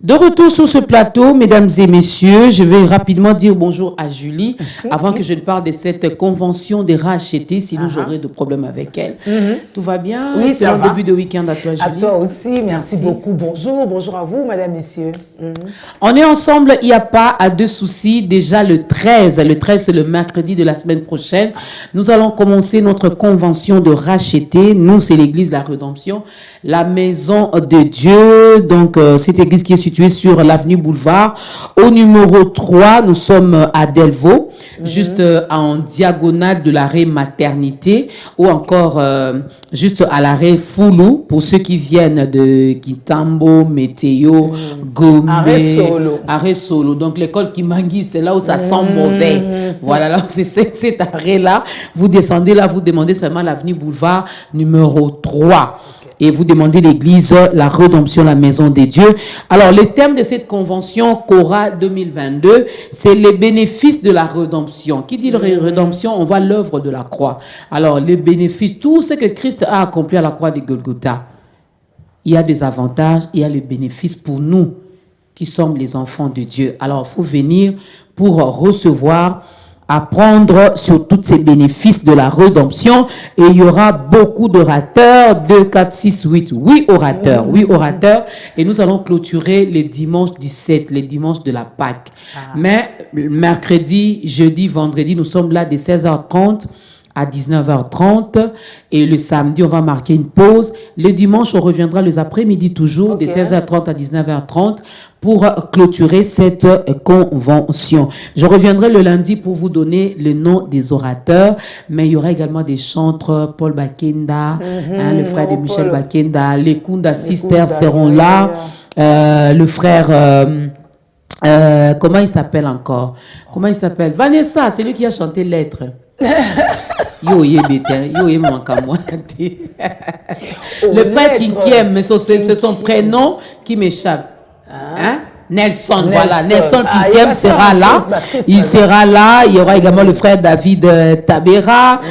De retour sur ce plateau, mesdames et messieurs, je vais rapidement dire bonjour à Julie avant que je ne parle de cette convention des rachetés, sinon j'aurai de problèmes avec elle. Tout va bien? Oui, ça va. Début de week-end à toi, Julie. À toi aussi, merci beaucoup. Bonjour, bonjour à vous, mesdames, messieurs. On est ensemble, il n'y a pas à deux soucis. Déjà le 13 c'est le mercredi de la semaine prochaine. Nous allons commencer notre convention de rachetés. Nous, c'est l'église La Rédemption, la maison de Dieu. Donc, cette église qui est située sur l'avenue Boulevard. Au numéro 3, nous sommes à Delvaux, juste en diagonale de l'arrêt Maternité, ou encore juste à l'arrêt Foulou, pour ceux qui viennent de Kitambo, Météo, Gombe. Arrêt Solo. Donc, l'école Kimangui, c'est là où ça sent mauvais. Voilà, là, c'est cet arrêt-là. Vous descendez là, vous demandez seulement l'avenue Boulevard numéro 3. Et vous demandez l'église La Rédemption, la maison des dieux. Alors, le thème de cette convention Cora 2022, c'est les bénéfices de la rédemption. Qui dit rédemption, on voit l'œuvre de la croix. Alors, les bénéfices, tout ce que Christ a accompli à la croix de Golgotha, il y a des avantages, il y a les bénéfices pour nous qui sommes les enfants de Dieu. Alors, il faut venir pour recevoir, apprendre sur tous ces bénéfices de la rédemption, et il y aura beaucoup d'orateurs, 2, 4, 6, 8, 8 orateurs, et nous allons clôturer les dimanches 17, les dimanches de la Pâque. Mais mercredi, jeudi, vendredi, nous sommes là de 16h30 à 19h30, et le samedi, on va marquer une pause. Le dimanche, on reviendra les après-midi toujours, de 16h30 à 19h30, pour clôturer cette convention. Je reviendrai le lundi pour vous donner le nom des orateurs, mais il y aura également des chantres, Paul Bakenda, le frère de Michel Bakenda, les Kunda Sisters seront là, le frère... comment il s'appelle encore? Comment il s'appelle? Vanessa, c'est lui qui a chanté Lettres. Yo, manque à moi. Le frère Kinkiem, mais c'est son prénom qui m'échappe. Hein? Nelson, voilà. Nelson Kinkem sera là. Il sera là. Il y aura également le frère David Tabera.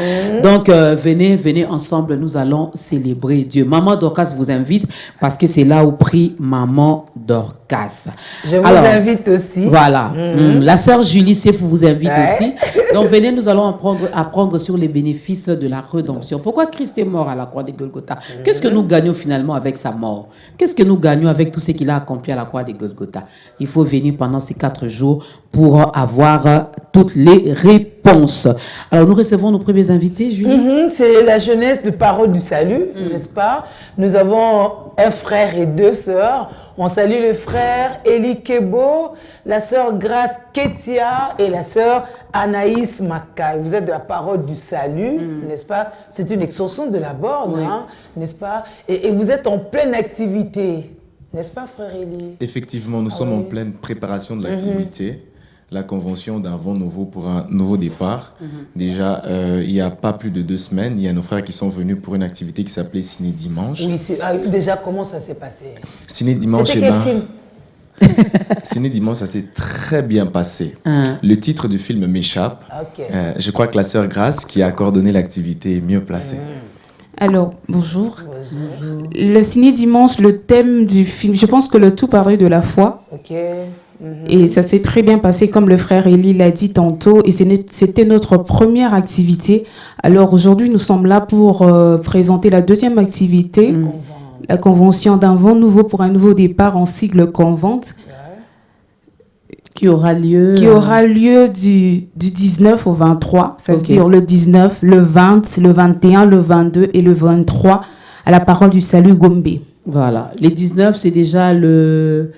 Donc, venez ensemble. Nous allons célébrer Dieu. Maman Dorcas vous invite parce que c'est là où prie Maman Dorcas. Je vous invite aussi. Voilà. La sœur Julie Sef vous invite aussi. Donc, venez, nous allons apprendre sur les bénéfices de la rédemption. Pourquoi Christ est mort à la croix de Golgotha? Qu'est-ce que nous gagnons finalement avec sa mort? Qu'est-ce que nous gagnons avec tout ce qu'il a accompli à la croix de Golgotha? Il faut venir pendant ces 4 jours pour avoir toutes les réponses. Alors, nous recevons nos premiers invités, Julie. C'est la jeunesse de Parole du Salut, n'est-ce pas? Nous avons un frère et 2 sœurs. On salue le frère Eli Kebo, la sœur Grace Ketia et la sœur Anaïs Makai. Vous êtes de la Parole du Salut, n'est-ce pas? C'est une extension de la borne, n'est-ce pas? Et vous êtes en pleine activité, n'est-ce pas, frère Eli? Effectivement, nous sommes en pleine préparation de l'activité. La convention d'un vent nouveau pour un nouveau départ. Déjà, il n'y a pas plus de 2 semaines, il y a nos frères qui sont venus pour une activité qui s'appelait Ciné Dimanche. Oui, déjà, comment ça s'est passé? Ciné Dimanche, c'était quel film? Ciné Dimanche, ça s'est très bien passé. Le titre du film m'échappe. Je crois que la sœur Grace, qui a coordonné l'activité, est mieux placée. Alors, bonjour. Le Ciné Dimanche, le thème du film, je pense que le tout parlait de la foi. Et ça s'est très bien passé, comme le frère Eli l'a dit tantôt, et c'était notre première activité. Alors aujourd'hui, nous sommes là pour présenter la deuxième activité, la convention d'un vent nouveau pour un nouveau départ, en sigle convente, qui aura lieu du 19 au 23, ça veut dire le 19, le 20, le 21, le 22 et le 23 à la Parole du Salut Gombe. Voilà, les 19, c'est déjà le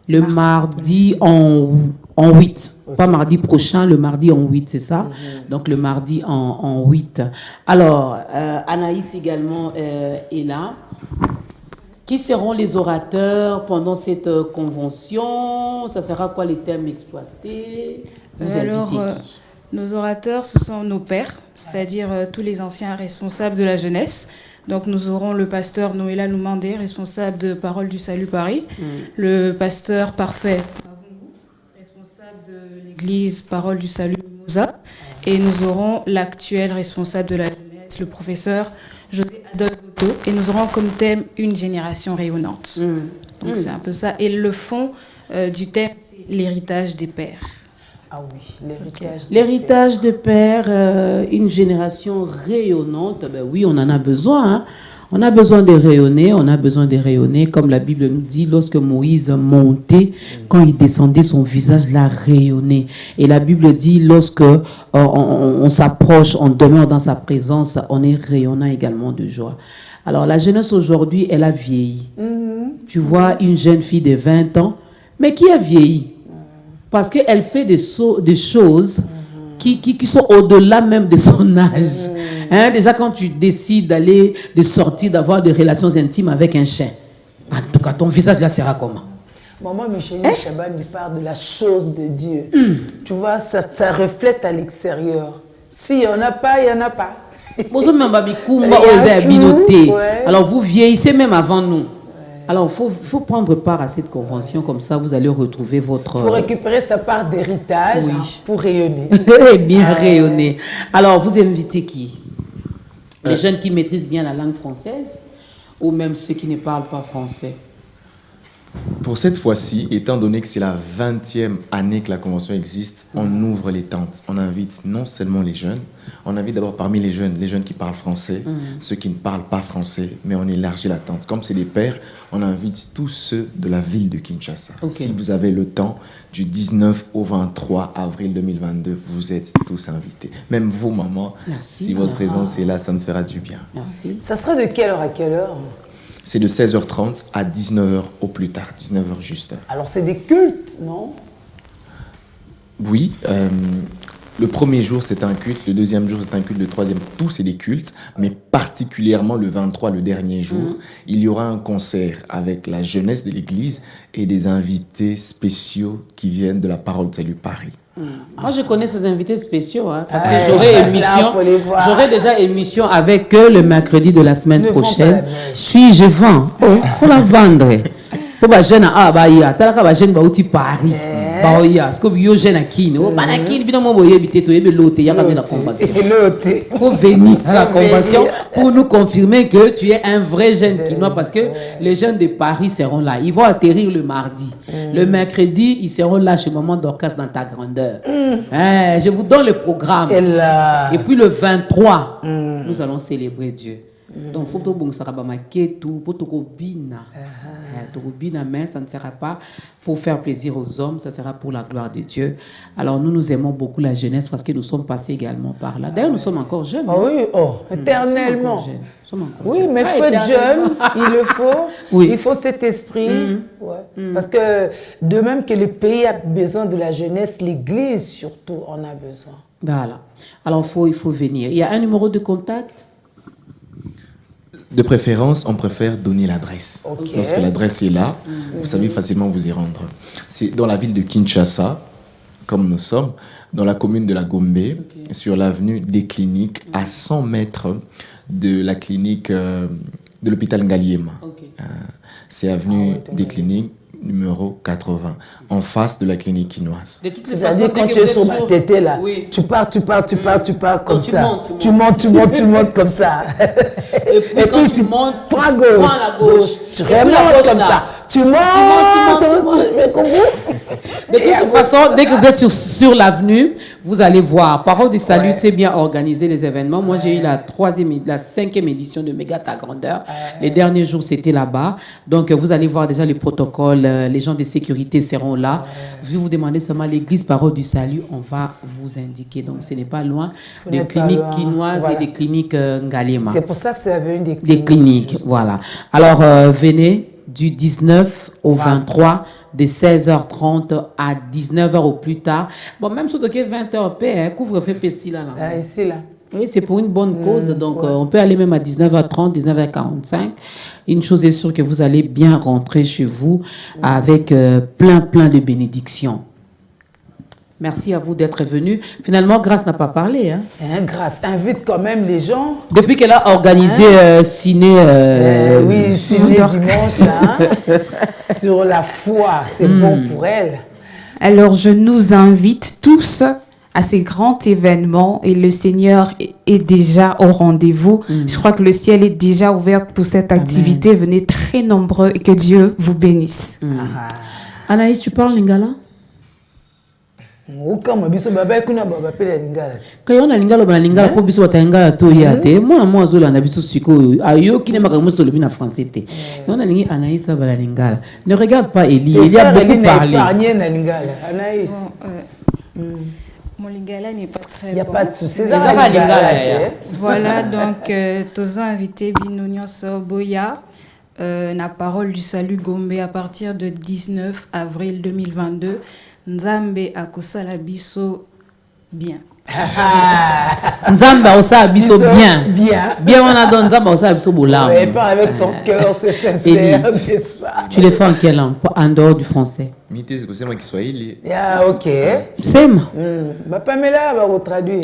mardi en 8. Pas mardi prochain, le mardi en 8, c'est ça? Donc, le mardi en 8. Alors, Anaïs également est là. Qui seront les orateurs pendant cette convention? Ça sera quoi les thèmes exploités? Vous invitez qui? Nos orateurs, ce sont nos pères, c'est-à-dire tous les anciens responsables de la jeunesse. Donc nous aurons le pasteur Noéla Noumandé, responsable de Parole du Salut Paris, le pasteur Parfait, responsable de l'église Parole du Salut Mimosa, et nous aurons l'actuel responsable de la jeunesse, le professeur José Adolphe Otto, et nous aurons comme thème une génération rayonnante. Donc c'est un peu ça. Et le fond du thème, c'est l'héritage des pères. Ah oui, l'héritage. L'héritage des pères, une génération rayonnante, ben oui, on en a besoin. Hein. On a besoin de rayonner, comme la Bible nous dit, lorsque Moïse montait, quand il descendait, son visage l'a rayonné. Et la Bible dit, lorsque on s'approche, on demeure dans sa présence, on est rayonnant également de joie. Alors la jeunesse aujourd'hui, elle a vieilli. Tu vois une jeune fille de 20 ans, mais qui a vieilli? Parce qu'elle fait des choses qui sont au-delà même de son âge. Hein, déjà, quand tu décides de sortir, d'avoir des relations intimes avec un chien, en tout cas, ton visage là sera comment? Maman Micheline Chaban lui parle de la chose de Dieu. Tu vois, ça reflète à l'extérieur. S'il n'y en a pas, il n'y en a pas. Alors, vous vieillissez même avant nous. Alors, il faut prendre part à cette convention, comme ça, vous allez retrouver votre... Pour récupérer sa part d'héritage, pour rayonner. Bien rayonner. Alors, vous invitez qui? Les jeunes qui maîtrisent bien la langue française ou même ceux qui ne parlent pas français? Pour cette fois-ci, étant donné que c'est la 20e année que la convention existe, on ouvre les tentes. On invite non seulement les jeunes, on invite d'abord parmi les jeunes qui parlent français, ceux qui ne parlent pas français, mais on élargit la tente. Comme c'est des pères, on invite tous ceux de la ville de Kinshasa. Si vous avez le temps, du 19 au 23 avril 2022, vous êtes tous invités. Même vous, maman, si votre présence est là, ça me fera du bien. Merci. Ça sera de quelle heure à quelle heure? C'est de 16h30 à 19h au plus tard, 19h juste. Alors c'est des cultes, non? Oui, le premier jour c'est un culte, le deuxième jour c'est un culte, le troisième, tout c'est des cultes, mais particulièrement le 23, le dernier jour, il y aura un concert avec la jeunesse de l'église et des invités spéciaux qui viennent de la Parole de Salut Paris. Moi, je connais ces invités spéciaux, hein, parce que j'aurai déjà émission avec eux le mercredi de la semaine prochaine. Si je vends, faut la vendre. Pour les jeunes il y a des jeunes qui Paris. Il y a des jeunes qui faut venir à la convention pour nous confirmer que tu es un vrai jeune Kinois, parce que les jeunes de Paris seront là. Ils vont atterrir le mardi. Le mercredi, ils seront là chez Maman Dorcas dans ta grandeur. Je vous donne le programme. Et puis le 23, nous allons célébrer Dieu. Donc, il faut que vous ayez tout pour mais ça ne sera pas pour faire plaisir aux hommes, ça sera pour la gloire de Dieu. Alors, nous aimons beaucoup la jeunesse parce que nous sommes passés également par là. D'ailleurs, nous sommes encore jeunes. Oui, éternellement. Oui, mais il faut être jeune, il le faut. Oui. Il faut cet esprit. Parce que de même que le pays a besoin de la jeunesse, l'Église surtout en a besoin. Voilà. Alors, il faut venir. Il y a un numéro de contact? De préférence, on préfère donner l'adresse. Lorsque l'adresse est là, vous savez facilement vous y rendre. C'est dans la ville de Kinshasa, comme nous sommes, dans la commune de la Gombe, sur l'avenue des Cliniques, à 100 mètres de la clinique de l'hôpital Ngaliema. C'est avenue des Cliniques, numéro 80, en face de la clinique quinoise. C'est-à-dire quand tu es sur ma tête là, tu pars comme ça. Tu montes comme ça. Et puis quand tu montes, tu prends la gauche. Tu remontes comme ça. Tu montes. De toute façon, dès que vous êtes sur l'avenue, vous allez voir. Parole du Salut, c'est bien organisé les événements. Moi, j'ai eu la 5e édition de Méga Ta Grandeur. Les derniers jours, c'était là-bas. Donc, vous allez voir déjà les protocoles. Les gens de sécurité seront là. Si vous demandez seulement l'église Parole du Salut, on va vous indiquer. Donc, ce n'est pas loin des cliniques quinoises et des cliniques Ngaliema. C'est pour ça que c'est avenue des cliniques. Des cliniques, voilà. Alors, venez du 19 au 23, de 16h30 à 19h au plus tard. Bon, même si vous 20h, couvre-feu ici, là. Ici, là. Oui, c'est pour une bonne cause. Donc, on peut aller même à 19h30, 19h45. Une chose est sûre que vous allez bien rentrer chez vous avec plein de bénédictions. Merci à vous d'être venus. Finalement, Grâce n'a pas parlé. Grâce invite quand même les gens. Depuis qu'elle a organisé Ciné... Ciné dimanche, sur la foi. C'est bon pour elle. Alors, je nous invite tous à ces grands événements et le Seigneur est déjà au rendez-vous. Je crois que le ciel est déjà ouvert pour cette activité. Amen. Venez très nombreux et que Dieu vous bénisse. Anaïs, tu parles lingala? Kayo na lingala ba lingala po biso batangala to yate mwana mwazo la na biso siko ayo kine makamuso le bina français te on a lingi Anaïs ba la lingala ne regarde pas Elie a beaucoup parlé Anaïs mon lingala n'est pas très bon. Il n'y a pas de souci. Voilà, donc, tous invité Binonion Soboya, la parole du salut Gombe à partir de 19 avril 2022. Nzambe akosala biso bien. Nzambe akosala biso bien. Bien, on a donné Nzambe akosala biso bolam. Oui, pas avec son cœur, c'est sincère, n'est-ce pas? Tu le fais en quelle langue? En dehors du français. Mité, c'est moi qui soit il. Ah, ok. C'est moi. Bah, Pamela va vous traduire.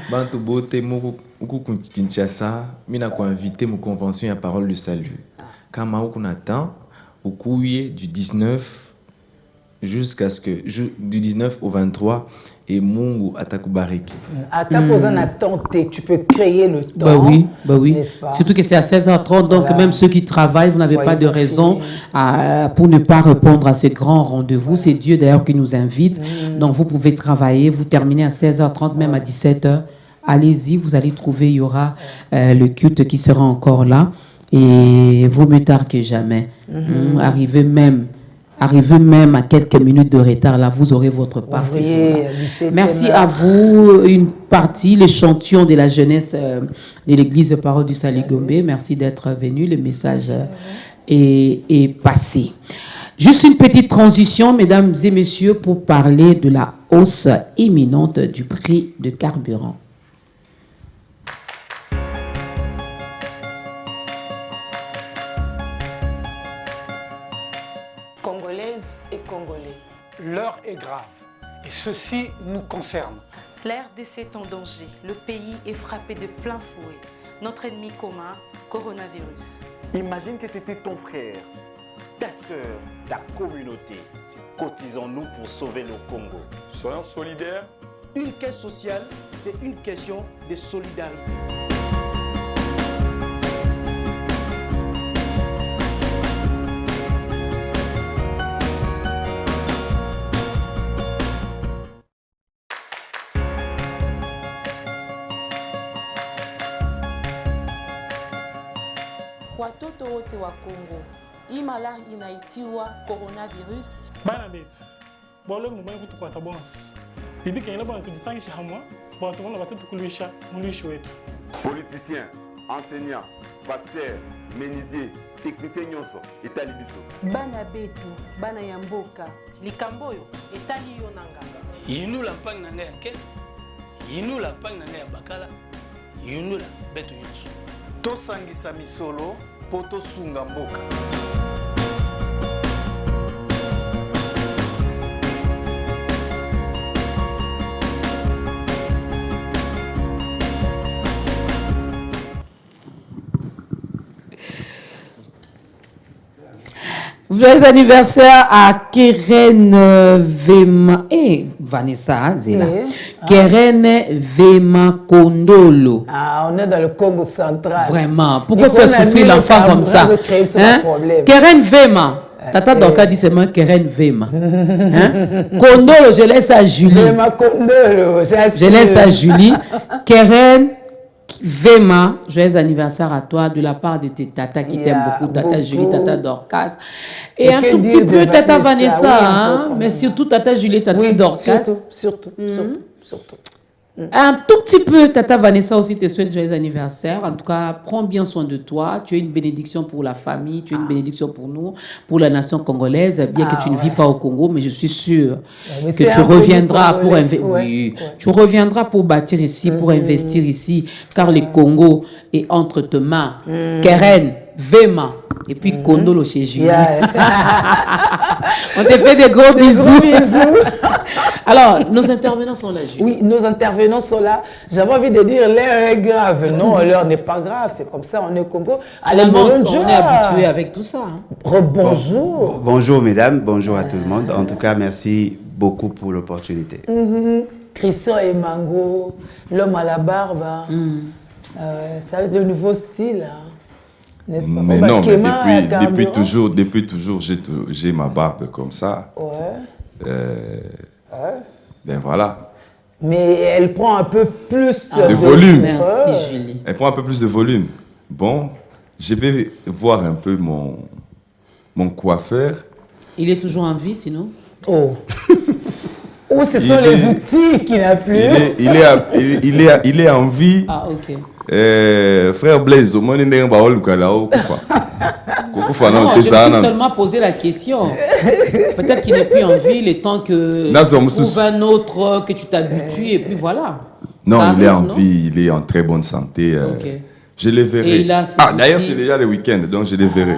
Bantu bote moko Kinshasa, mina ko invité mon convention à parole du salut. Kama ukuna temps, ukuye du 19 jusqu'à ce que du 19 au 23 et Mungu atakubariki. Atakoza na tenter, tu peux créer le temps. Bah oui. Surtout que c'est à 16h30, donc même ceux qui travaillent, vous n'avez pas de raison pour ne pas répondre à ce grand rendez-vous. C'est Dieu d'ailleurs qui nous invite. Donc vous pouvez travailler, vous terminez à 16h30, même à 17h. Allez-y, vous allez trouver, il y aura le culte qui sera encore là. Et vaut mieux tard que jamais. Arrivez même à quelques minutes de retard, là, vous aurez votre part ce jour-là. Merci à vous. Une partie, l'échantillon de la jeunesse de l'église Parole du Salut Gombe. Merci d'être venu. Le message est passé. Juste une petite transition, mesdames et messieurs, pour parler de la hausse imminente du prix de carburant. L'heure est grave et ceci nous concerne. La RDC est en danger. Le pays est frappé de plein fouet. Notre ennemi commun, coronavirus. Imagine que c'était ton frère, ta soeur, ta communauté. Cotisons-nous pour sauver le Congo. Soyons solidaires. Une caisse sociale, c'est une question de solidarité. Watoto wote wa Kongo, hii malari inaitiwa coronavirus. Bana betu, bolo mumwe kutukwata bonso. Bibi kenya bana tujisangisha hamwa, batu wana batatu kulisha mulishi wetu. Politiciens, enseignants, pasteurs, menuisiers, techniciens nyonso, etali biso. Bana betu, bana ya mboka, likamboyo, etali yo nanga. Yinu la mpang nanga ya ke, yinu la mpang nanga ya bakala, yinu la betu nyonso. Tosangisa misolo, poto sunga mboka. Joyeux anniversaire à Keren Vema et Vanessa Zela. Keren Vema Kondolo. Ah, on est dans le Congo central. Vraiment. Pourquoi faire souffrir l'enfant comme ça? Hein? Keren Vema. Tata Doka dit seulement Keren Vema. Hein? Kondolo, je laisse à Julie. Vema Kondolo, je laisse à Julie. Keren Vema, joyeux anniversaire à toi de la part de tes tatas qui t'aiment beaucoup, tata Julie, tata Dorcas. Et un tout petit peu tata Vanessa, hein? Mais surtout tata Julie, tata Dorcas. Surtout. Un tout petit peu, tata Vanessa aussi te souhaite joyeux anniversaire. En tout cas, prends bien soin de toi. Tu es une bénédiction pour la famille, tu es une bénédiction pour nous, pour la nation congolaise. Bien que tu ne vis pas au Congo, mais je suis sûre que tu reviendras pour tu reviendras pour bâtir ici, pour investir ici, car le Congo est entre tes mains. Keren, Vema. Et puis Kondolo chez Julie. On te fait des gros bisous. Alors, nos intervenants sont là, Julie. Oui, nos intervenants sont là. J'avais envie de dire l'heure est grave. Non, l'heure n'est pas grave. C'est comme ça, on est au Congo. On est habitué avec tout ça. Bonjour. Bonjour mesdames, bonjour à tout le monde. En tout cas, merci beaucoup pour l'opportunité. Christian et Mango, l'homme à la barbe, ça va être de nouveau style. N'est-ce pas? Mais non, mais depuis toujours, j'ai ma barbe comme ça. Ouais. Ben voilà. Mais elle prend un peu plus de volume. Merci, Julie. Elle prend un peu plus de volume. Bon, je vais voir un peu mon coiffeur. Il est toujours en vie, sinon? Oh, ce sont les outils qu'il n'a plus. Il est en vie. Ah, ok. Frère Blaise, au moins, il est en non, je me suis seulement posé la question. Peut-être qu'il n'est plus en vie, le temps que tu trouves un autre, que tu t'habitues, et puis voilà. Non, il est en vie, il est en très bonne santé. Okay. Je le verrai. D'ailleurs, c'est déjà le week-end, donc je le verrai.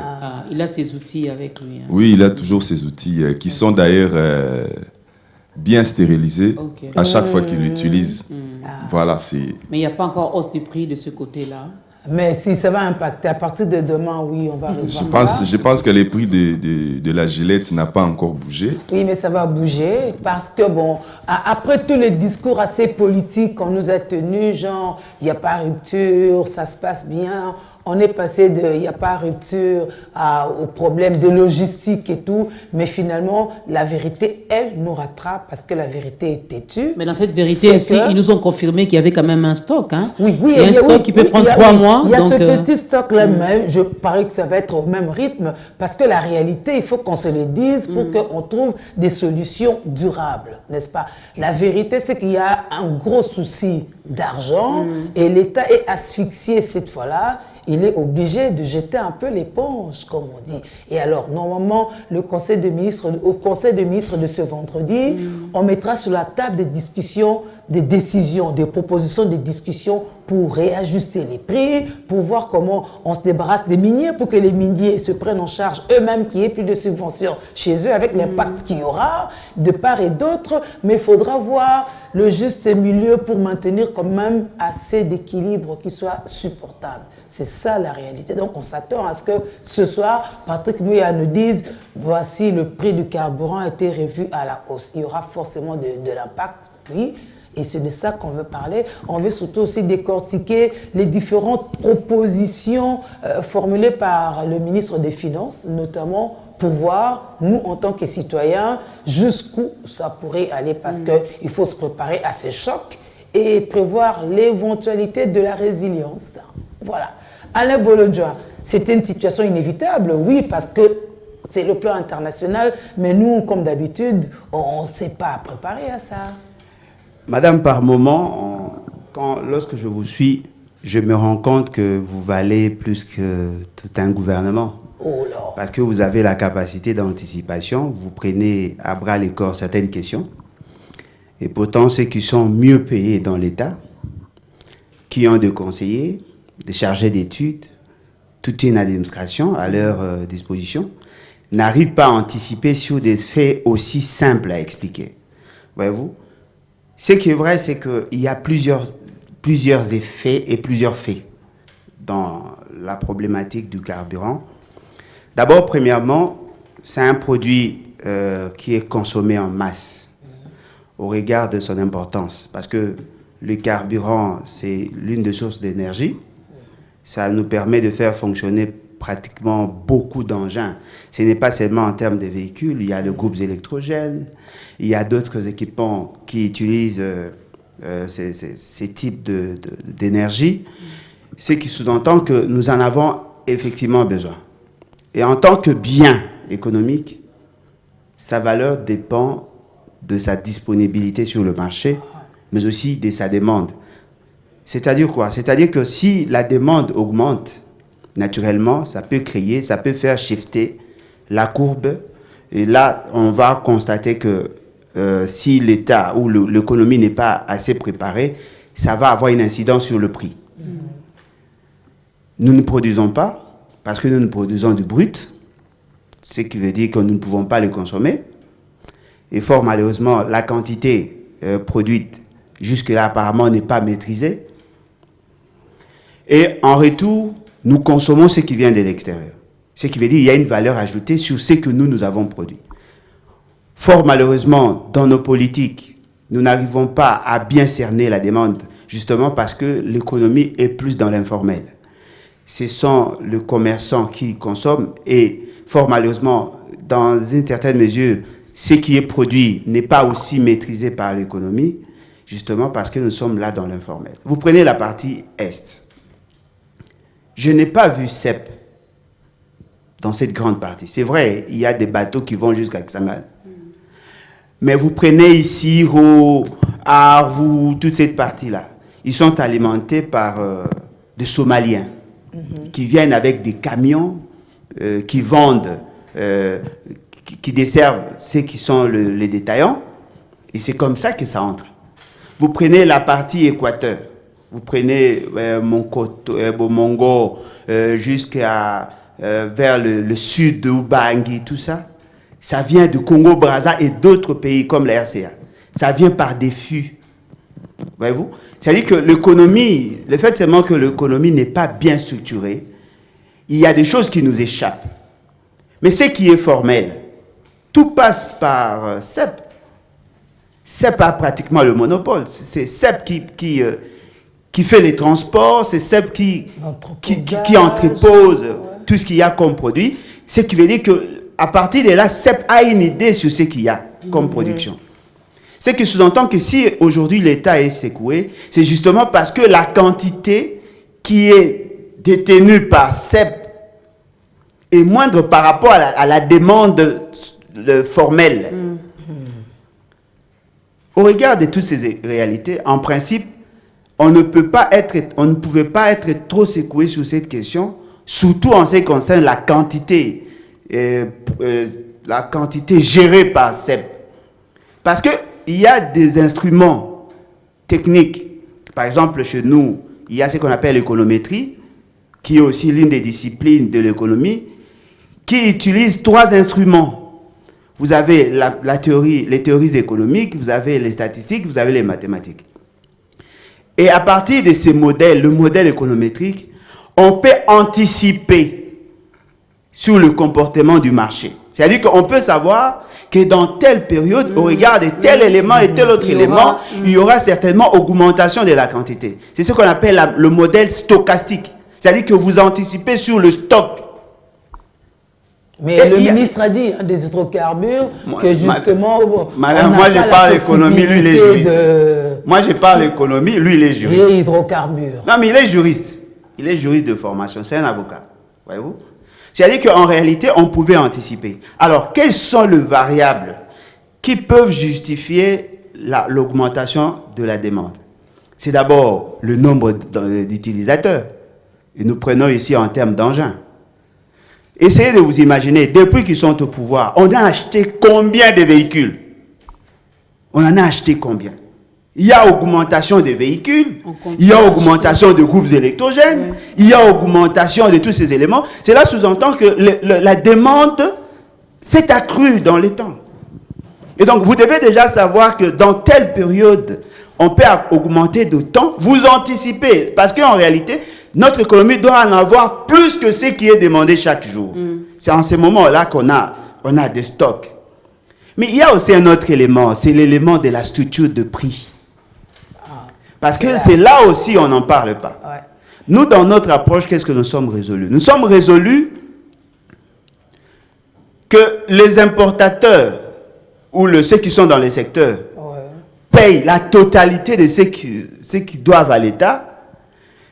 Il a ses outils avec lui. Hein. Oui, il a toujours ses outils qui sont d'ailleurs bien stérilisés à chaque fois qu'il l'utilise. Voilà, c'est... Mais il n'y a pas encore hausse des prix de ce côté-là. Mais si ça va impacter, à partir de demain, oui, on va revoir ça. Je pense que les prix de la Gillette n'ont pas encore bougé. Oui, mais ça va bouger parce que, bon, après tous les discours assez politiques qu'on nous a tenus, genre, il n'y a pas rupture, ça se passe bien, on est passé de il n'y a pas rupture au problème de logistique et tout, mais finalement, la vérité, elle, nous rattrape parce que la vérité est têtue. Mais dans cette vérité aussi, ils nous ont confirmé qu'il y avait quand même un stock. Hein? Oui, il y a un stock qui peut prendre 3 mois. Il y a ce petit stock-là même, je parie que ça va être au même rythme parce que la réalité, il faut qu'on se le dise pour qu'on trouve des solutions durables, n'est-ce pas? La vérité, c'est qu'il y a un gros souci d'argent et l'État est asphyxié cette fois-là. Il est obligé de jeter un peu l'éponge, comme on dit. Et alors, normalement, au Conseil des ministres de ce vendredi, on mettra sur la table des discussions, des décisions, des propositions de discussions pour réajuster les prix, pour voir comment on se débarrasse des miniers, pour que les miniers se prennent en charge eux-mêmes, qu'il n'y ait plus de subventions chez eux, avec l'impact qu'il y aura de part et d'autre. Mais il faudra voir le juste milieu pour maintenir quand même assez d'équilibre qui soit supportable. C'est ça la réalité. Donc on s'attend à ce que ce soir, Patrick Mouya nous dise voici le prix du carburant a été revu à la hausse. Il y aura forcément de l'impact, oui. Et c'est de ça qu'on veut parler. On veut surtout aussi décortiquer les différentes propositions formulées par le ministre des Finances, notamment pour voir, nous, en tant que citoyens, jusqu'où ça pourrait aller. Parce qu'il faut se préparer à ces chocs et prévoir l'éventualité de la résilience. Voilà. Alain Bolodjoa, c'était une situation inévitable, oui, parce que c'est le plan international, mais nous, comme d'habitude, on ne s'est pas préparé à ça. Madame, par moment, lorsque je vous suis, je me rends compte que vous valez plus que tout un gouvernement. Oh là. Parce que vous avez la capacité d'anticipation, vous prenez à bras le corps certaines questions. Et pourtant, ceux qui sont mieux payés dans l'État, qui ont des conseillers, des chargés d'études, toute une administration à leur disposition, n'arrivent pas à anticiper sur des faits aussi simples à expliquer. Voyez-vous ? Ce qui est vrai, c'est qu'il y a plusieurs effets et plusieurs faits dans la problématique du carburant. D'abord, premièrement, c'est un produit qui est consommé en masse au regard de son importance. Parce que le carburant, c'est l'une des sources d'énergie. Ça nous permet de faire fonctionner pratiquement beaucoup d'engins. Ce n'est pas seulement en termes de véhicules, il y a les groupes électrogènes, il y a d'autres équipements qui utilisent ces types d'énergie, ce qui sous-entend que nous en avons effectivement besoin. Et en tant que bien économique, sa valeur dépend de sa disponibilité sur le marché, mais aussi de sa demande. C'est-à-dire quoi? C'est-à-dire que si la demande augmente, naturellement, ça peut faire shifter la courbe. Et là, on va constater que si l'État ou l'économie n'est pas assez préparée, ça va avoir une incidence sur le prix. Nous ne produisons pas, parce que nous produisons du brut, ce qui veut dire que nous ne pouvons pas le consommer. Et fort malheureusement, la quantité produite jusque-là apparemment n'est pas maîtrisée. Et en retour, nous consommons ce qui vient de l'extérieur. Ce qui veut dire qu'il y a une valeur ajoutée sur ce que nous avons produit. Fort malheureusement, dans nos politiques, nous n'arrivons pas à bien cerner la demande, justement parce que l'économie est plus dans l'informel. Ce sont les commerçants qui consomment et fort malheureusement, dans une certaine mesure, ce qui est produit n'est pas aussi maîtrisé par l'économie, justement parce que nous sommes là dans l'informel. Vous prenez la partie Est. Je n'ai pas vu CEP dans cette grande partie. C'est vrai, il y a des bateaux qui vont jusqu'à Xangal. Mais vous prenez ici Arou, toute cette partie-là. Ils sont alimentés par des Somaliens qui viennent avec des camions qui vendent, qui desservent ceux qui sont les détaillants. Et c'est comme ça que ça entre. Vous prenez la partie Équateur. Vous prenez Mongo jusqu'à vers le sud de Ubangi, tout ça. Ça vient du Congo-Brazza et d'autres pays comme la RCA. Ça vient par des fûts. Voyez-vous? C'est-à-dire que l'économie, le fait seulement que l'économie n'est pas bien structurée, il y a des choses qui nous échappent. Mais ce qui est formel, tout passe par CEP. CEP a pratiquement le monopole. C'est CEP qui fait les transports, c'est CEP qui entrepose tout ce qu'il y a comme produit. Ce qui veut dire qu'à partir de là, CEP a une idée sur ce qu'il y a comme production. Ce qui sous-entend que si aujourd'hui l'État est secoué, c'est justement parce que la quantité qui est détenue par CEP est moindre par rapport à la demande formelle. Au regard de toutes ces réalités, en principe, on ne pouvait pas être trop secoué sur cette question, surtout en ce qui concerne la quantité gérée par CEP. Parce qu'il y a des instruments techniques. Par exemple, chez nous, il y a ce qu'on appelle l'économétrie, qui est aussi l'une des disciplines de l'économie, qui utilise 3 instruments. Vous avez les théories économiques, vous avez les statistiques, vous avez les mathématiques. Et à partir de ces modèles, le modèle économétrique, on peut anticiper sur le comportement du marché. C'est-à-dire qu'on peut savoir que dans telle période, au regard de tel élément et tel autre élément, il y aura certainement augmentation de la quantité. C'est ce qu'on appelle le modèle stochastique. C'est-à-dire que vous anticipez sur le stock. Mais le ministre a dit des hydrocarbures que justement... Madame, moi je parle économie, lui il est juriste. Moi je parle économie, lui il est juriste. Et hydrocarbures. Non mais il est juriste. Il est juriste de formation, c'est un avocat. Voyez-vous? C'est-à-dire qu'en réalité, on pouvait anticiper. Alors, quelles sont les variables qui peuvent justifier l'augmentation de la demande? C'est d'abord le nombre d'utilisateurs. Et nous prenons ici en termes d'engins. Essayez de vous imaginer, depuis qu'ils sont au pouvoir, on a acheté combien de véhicules? On en a acheté combien? Il y a augmentation des véhicules, il y a augmentation de groupes électrogènes, il y a augmentation de tous ces éléments. Cela sous-entend que la demande s'est accrue dans les temps. Et donc, vous devez déjà savoir que dans telle période, on peut augmenter d'autant. Vous anticipez, parce qu'en réalité, notre économie doit en avoir plus que ce qui est demandé chaque jour. C'est en ce moment-là qu'on a des stocks. Mais il y a aussi un autre élément, c'est l'élément de la structure de prix. Parce que c'est là aussi on n'en parle pas. Ouais. Nous, dans notre approche, qu'est-ce que nous sommes résolus? Nous sommes résolus que les importateurs ou ceux qui sont dans les secteurs payent la totalité de ce qu'ils doivent à l'État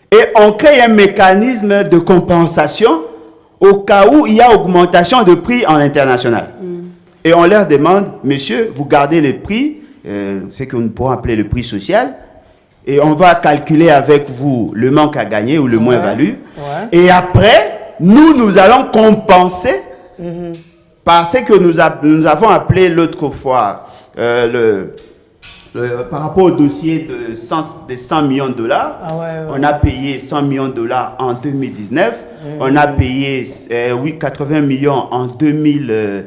et on crée un mécanisme de compensation au cas où il y a augmentation de prix en international. Et on leur demande, monsieur, vous gardez les prix, ce que nous pourrons appeler le prix social, et on va calculer avec vous le manque à gagner ou le moins-value. Et après, nous allons compenser par ce que nous avons appelé l'autre fois, par rapport au dossier de 100 millions de dollars. On a payé 100 millions de dollars en 2019. On a payé 80 millions en 2020,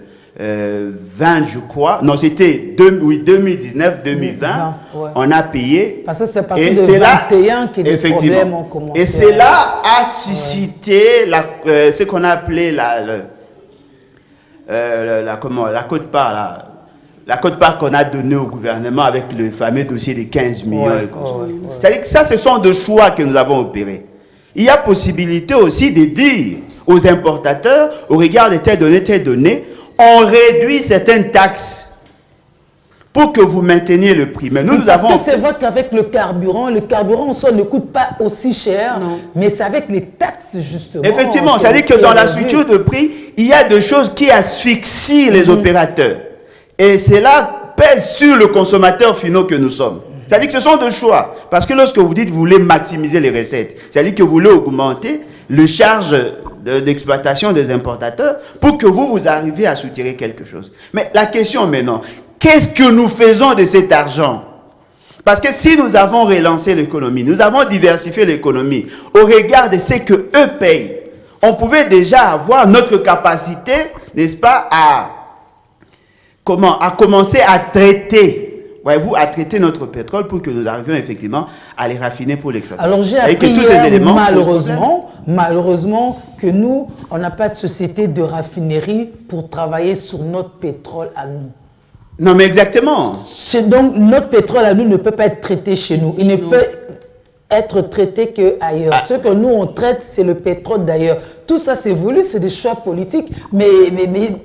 je crois. Non, c'était 2019-2020. On a payé. Parce que c'est parti de 21 que les problèmes ont commencé. Et cela a suscité ce qu'on a appelé la quote-part, la quote-part qu'on a donnée au gouvernement avec le fameux dossier des 15 millions. C'est-à-dire que ça, ce sont des choix que nous avons opérés. Il y a possibilité aussi de dire aux importateurs, au regard de telles données, on réduit certaines taxes pour que vous mainteniez le prix. Mais nous avons... C'est vrai qu'avec le carburant, en soi ne coûte pas aussi cher, mais c'est avec les taxes, justement. Effectivement, c'est-à-dire que dans la structure de prix, il y a des choses qui asphyxient les opérateurs. Et cela pèse sur le consommateur final que nous sommes. C'est-à-dire que ce sont des choix. Parce que lorsque vous dites que vous voulez maximiser les recettes, c'est-à-dire que vous voulez augmenter le charge d'exploitation des importateurs pour que vous arriviez à soutirer quelque chose. Mais la question maintenant, qu'est-ce que nous faisons de cet argent? Parce que si nous avons relancé l'économie, nous avons diversifié l'économie au regard de ce qu'eux payent, on pouvait déjà avoir notre capacité, n'est-ce pas, à commencer à traiter, voyez-vous, à traiter notre pétrole pour que nous arrivions effectivement à les raffiner pour l'exploitation. Alors j'ai appris malheureusement que nous, on n'a pas de société de raffinerie pour travailler sur notre pétrole à nous. Non mais exactement. Donc notre pétrole à nous ne peut pas être traité chez nous. Il ne peut être traité qu'ailleurs. Ce que nous on traite, c'est le pétrole d'ailleurs. Tout ça c'est voulu, c'est des choix politiques, mais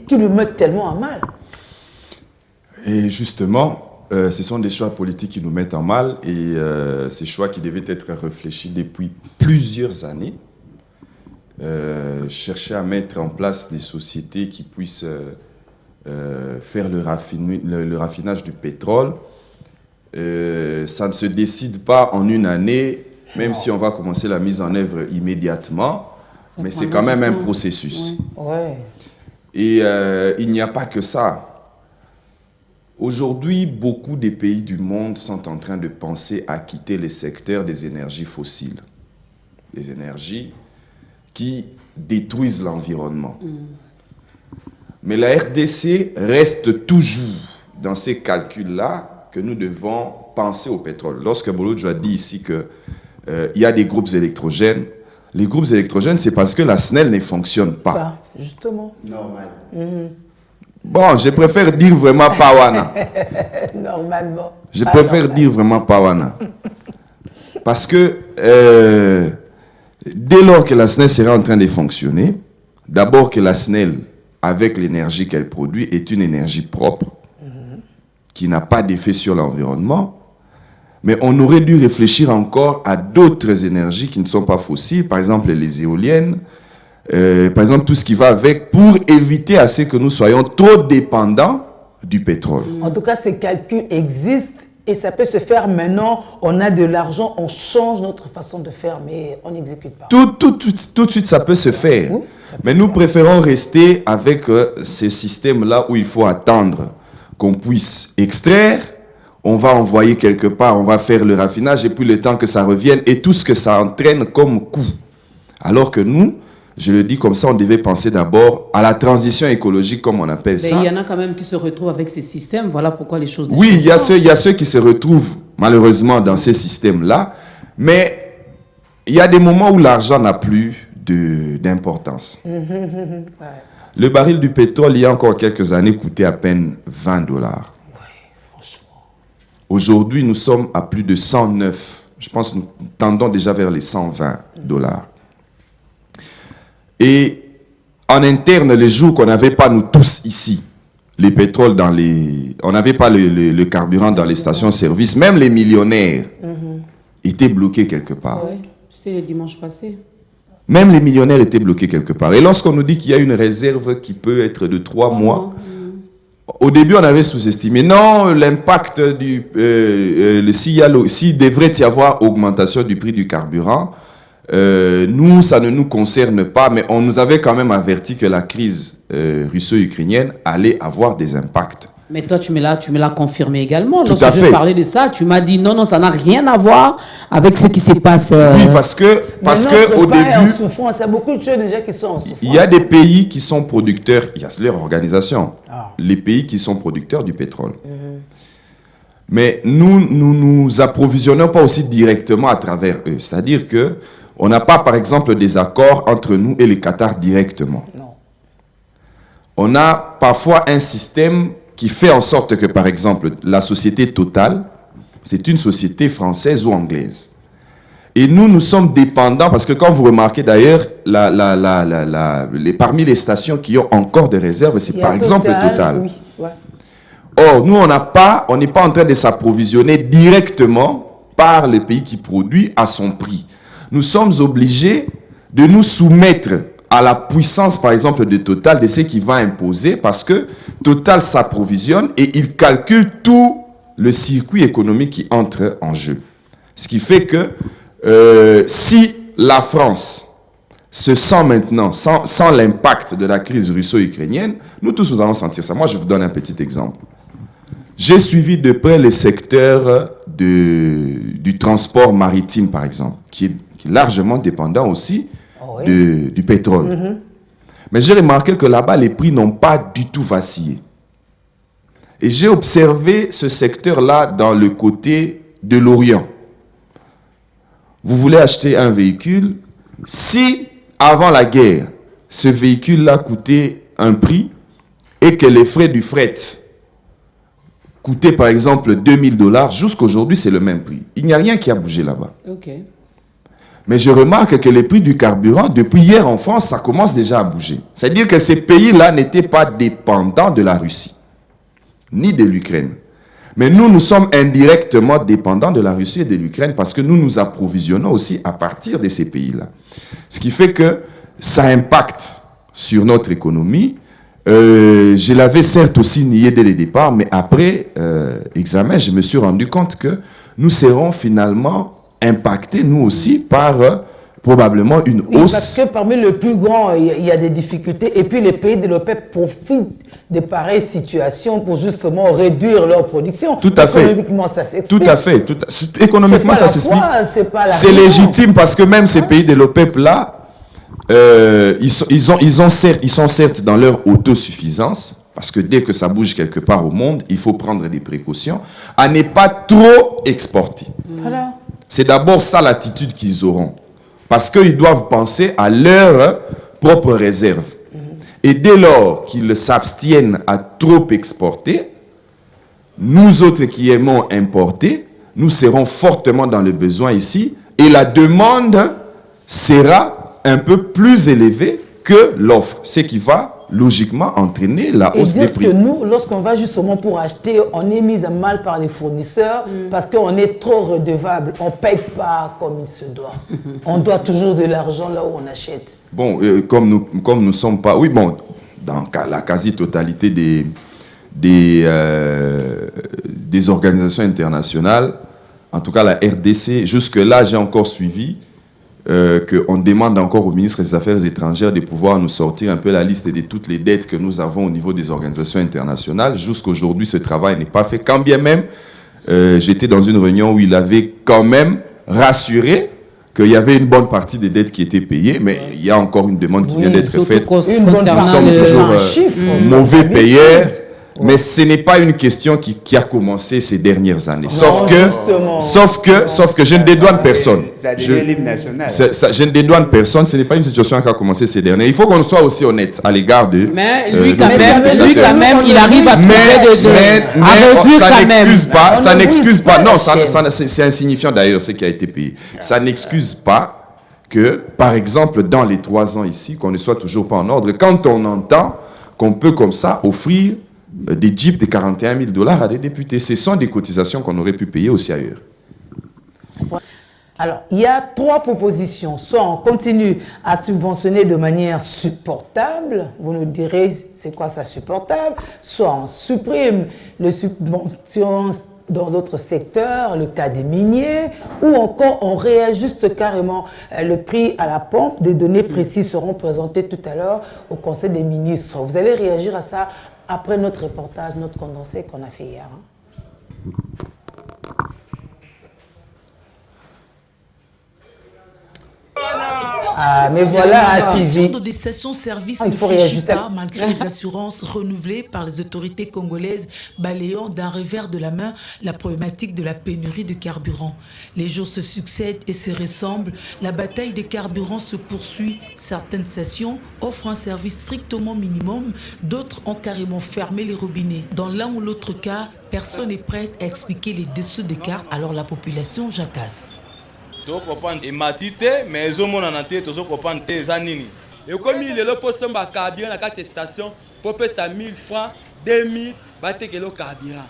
qui nous mettent tellement à mal. Et justement, ce sont des choix politiques qui nous mettent en mal et ces choix qui devaient être réfléchis depuis plusieurs années. Chercher à mettre en place des sociétés qui puissent faire le raffinage du pétrole. Ça ne se décide pas en une année, même si on va commencer la mise en œuvre immédiatement, mais c'est quand même un processus. Ouais. Et il n'y a pas que ça. Aujourd'hui, beaucoup des pays du monde sont en train de penser à quitter le secteur des énergies fossiles. Des énergies qui détruisent l'environnement. Mais la RDC reste toujours dans ces calculs-là que nous devons penser au pétrole. Lorsque Bolodjo a dit ici qu'il y a des groupes électrogènes, les groupes électrogènes, c'est parce que la SNEL ne fonctionne pas. Justement. Normal. Bon, je préfère dire vraiment Pawana. Normalement. Je préfère dire vraiment Pawana. Parce que dès lors que la SNEL sera en train de fonctionner, d'abord que la SNEL, avec l'énergie qu'elle produit, est une énergie propre, qui n'a pas d'effet sur l'environnement, mais on aurait dû réfléchir encore à d'autres énergies qui ne sont pas fossiles, par exemple les éoliennes, par exemple tout ce qui va avec, pour éviter à ce que nous soyons trop dépendants du pétrole. En tout cas, ces calculs existent et ça peut se faire maintenant. On a de l'argent, on change notre façon de faire, mais on n'exécute pas. Tout de suite, ça peut se faire. Oui, mais nous préférons rester avec ce système-là où il faut attendre qu'on puisse extraire. On va envoyer quelque part, on va faire le raffinage et puis le temps que ça revienne et tout ce que ça entraîne comme coût. Alors que nous, je le dis comme ça, on devait penser d'abord à la transition écologique, comme on appelle ça. Il y en a quand même qui se retrouvent avec ces systèmes. Voilà pourquoi les choses... Oui, il y a ceux qui se retrouvent malheureusement dans ces systèmes-là. Mais il y a des moments où l'argent n'a plus d'importance. Le baril du pétrole, il y a encore quelques années, coûtait à peine $20. Aujourd'hui, nous sommes à plus de 109. Je pense que nous tendons déjà vers les $120. Et en interne, les jours qu'on n'avait pas, nous tous ici, les pétroles dans les... On n'avait pas le carburant dans les stations-service, même les millionnaires étaient bloqués quelque part. Oui, c'est le dimanche passé. Même les millionnaires étaient bloqués quelque part. Et lorsqu'on nous dit qu'il y a une réserve qui peut être de 3 mois, au début, on avait sous-estimé. Non, l'impact s'il devrait y avoir augmentation du prix du carburant, nous, ça ne nous concerne pas, mais on nous avait quand même averti que la crise russo-ukrainienne allait avoir des impacts. Mais toi, tu me l'as confirmé également. Tout à fait. Lorsque je parlais de ça, tu m'as dit non, ça n'a rien à voir avec ce qui se passe. Oui, parce que au début, en souffrance. Il y a beaucoup de choses déjà qui sont en souffrance. Il y a des pays qui sont producteurs, il y a leur organisation, les pays qui sont producteurs du pétrole. Mais nous approvisionnons pas aussi directement à travers eux. C'est-à-dire que on n'a pas, par exemple, des accords entre nous et les Qatar directement. Non. On a parfois un système qui fait en sorte que, par exemple, la société Total, c'est une société française ou anglaise. Et nous sommes dépendants, parce que comme vous remarquez d'ailleurs, parmi les stations qui ont encore des réserves, c'est par exemple Total. Oui, ouais. Or, nous, on n'est pas en train de s'approvisionner directement par le pays qui produit à son prix. Nous sommes obligés de nous soumettre à la puissance, par exemple, de Total, de ce qu'il va imposer, parce que Total s'approvisionne et il calcule tout le circuit économique qui entre en jeu. Ce qui fait que si la France se sent maintenant, sans l'impact de la crise russo-ukrainienne, nous tous, nous allons sentir ça. Moi, je vous donne un petit exemple. J'ai suivi de près le secteur du transport maritime, par exemple, qui est largement dépendant aussi du pétrole. Mm-hmm. Mais j'ai remarqué que là-bas, les prix n'ont pas du tout vacillé. Et j'ai observé ce secteur-là dans le côté de l'Orient. Vous voulez acheter un véhicule, si avant la guerre, ce véhicule-là coûtait un prix et que les frais du fret coûtaient par exemple $2000, jusqu'aujourd'hui c'est le même prix. Il n'y a rien qui a bougé là-bas. Okay. Mais je remarque que les prix du carburant, depuis hier en France, ça commence déjà à bouger. C'est-à-dire que ces pays-là n'étaient pas dépendants de la Russie, ni de l'Ukraine. Mais nous sommes indirectement dépendants de la Russie et de l'Ukraine parce que nous nous approvisionnons aussi à partir de ces pays-là. Ce qui fait que ça impacte sur notre économie. Je l'avais certes aussi nié dès le départ, mais après examen, je me suis rendu compte que nous serons finalement impactés, nous aussi, par probablement une hausse. Parce que parmi les plus grands, il y a des difficultés. Et puis les pays de l'OPEP profitent de pareilles situations pour justement réduire leur production. Tout à fait. Économiquement, ça s'explique. Tout à fait. Économiquement, ça s'explique. C'est légitime parce que même ces pays de l'OPEP-là, ils sont certes dans leur autosuffisance, parce que dès que ça bouge quelque part au monde, il faut prendre des précautions, à ne pas trop exporter. Voilà. C'est d'abord ça l'attitude qu'ils auront. Parce qu'ils doivent penser à leurs propres réserves. Et dès lors qu'ils s'abstiennent à trop exporter, nous autres qui aimons importer, nous serons fortement dans le besoin ici. Et la demande sera un peu plus élevée que l'offre. Ce qui va logiquement entraîner la hausse des prix. Et dire que nous, lorsqu'on va justement pour acheter, on est mis à mal par les fournisseurs parce qu'on est trop redevable. On ne paye pas comme il se doit. On doit toujours de l'argent là où on achète. Bon, comme nous ne sommes pas... Oui, bon, dans la quasi-totalité des organisations internationales, en tout cas la RDC, jusque-là, j'ai encore suivi qu'on demande encore au ministre des Affaires étrangères de pouvoir nous sortir un peu la liste de toutes les dettes que nous avons au niveau des organisations internationales. Jusqu'aujourd'hui, ce travail n'est pas fait. Quand bien même, j'étais dans une réunion où il avait quand même rassuré qu'il y avait une bonne partie des dettes qui étaient payées, mais il y a encore une demande qui vient d'être faite. Nous sommes toujours mauvais payeurs. Mais ce n'est pas une question qui a commencé ces dernières années. Sauf que je ne dédouane personne. Je ne dédouane personne. Ce n'est pas une situation qui a commencé ces dernières années. Il faut qu'on soit aussi honnête à l'égard de... Mais lui, quand même, il arrive à trouver ça n'excuse pas. Ça n'excuse pas. Non, c'est insignifiant d'ailleurs ce qui a été payé. Ça n'excuse pas que, par exemple, dans les 3 ans ici, qu'on ne soit toujours pas en ordre. Quand on entend qu'on peut comme ça offrir des jeeps de $41 000 à des députés. Ce sont des cotisations qu'on aurait pu payer aussi ailleurs. Alors, il y a 3 propositions. Soit on continue à subventionner de manière supportable, vous nous direz c'est quoi ça supportable, soit on supprime les subventions dans d'autres secteurs, le cas des miniers, ou encore on réajuste carrément le prix à la pompe. Des données précises seront présentées tout à l'heure au Conseil des ministres. Vous allez réagir à ça après notre reportage, notre condensé qu'on a fait hier. Ah, mais voilà, Assisi. De stations-service Il faut ne réagir. fléchit pas malgré les assurances renouvelées par les autorités congolaises, balayant d'un revers de la main la problématique de la pénurie de carburant. Les jours se succèdent et se ressemblent. La bataille des carburants se poursuit. Certaines stations offrent un service strictement minimum, d'autres ont carrément fermé les robinets. Dans l'un ou l'autre cas, personne n'est prêt à expliquer les dessous des cartes, alors la population jacasse. Et matite, mais ils ont mon ananté, tous au copan des anini. Et comme il est là pour se battre carburant à 4 stations, pour payer ça 1000 francs, 2000, battre que le carburant.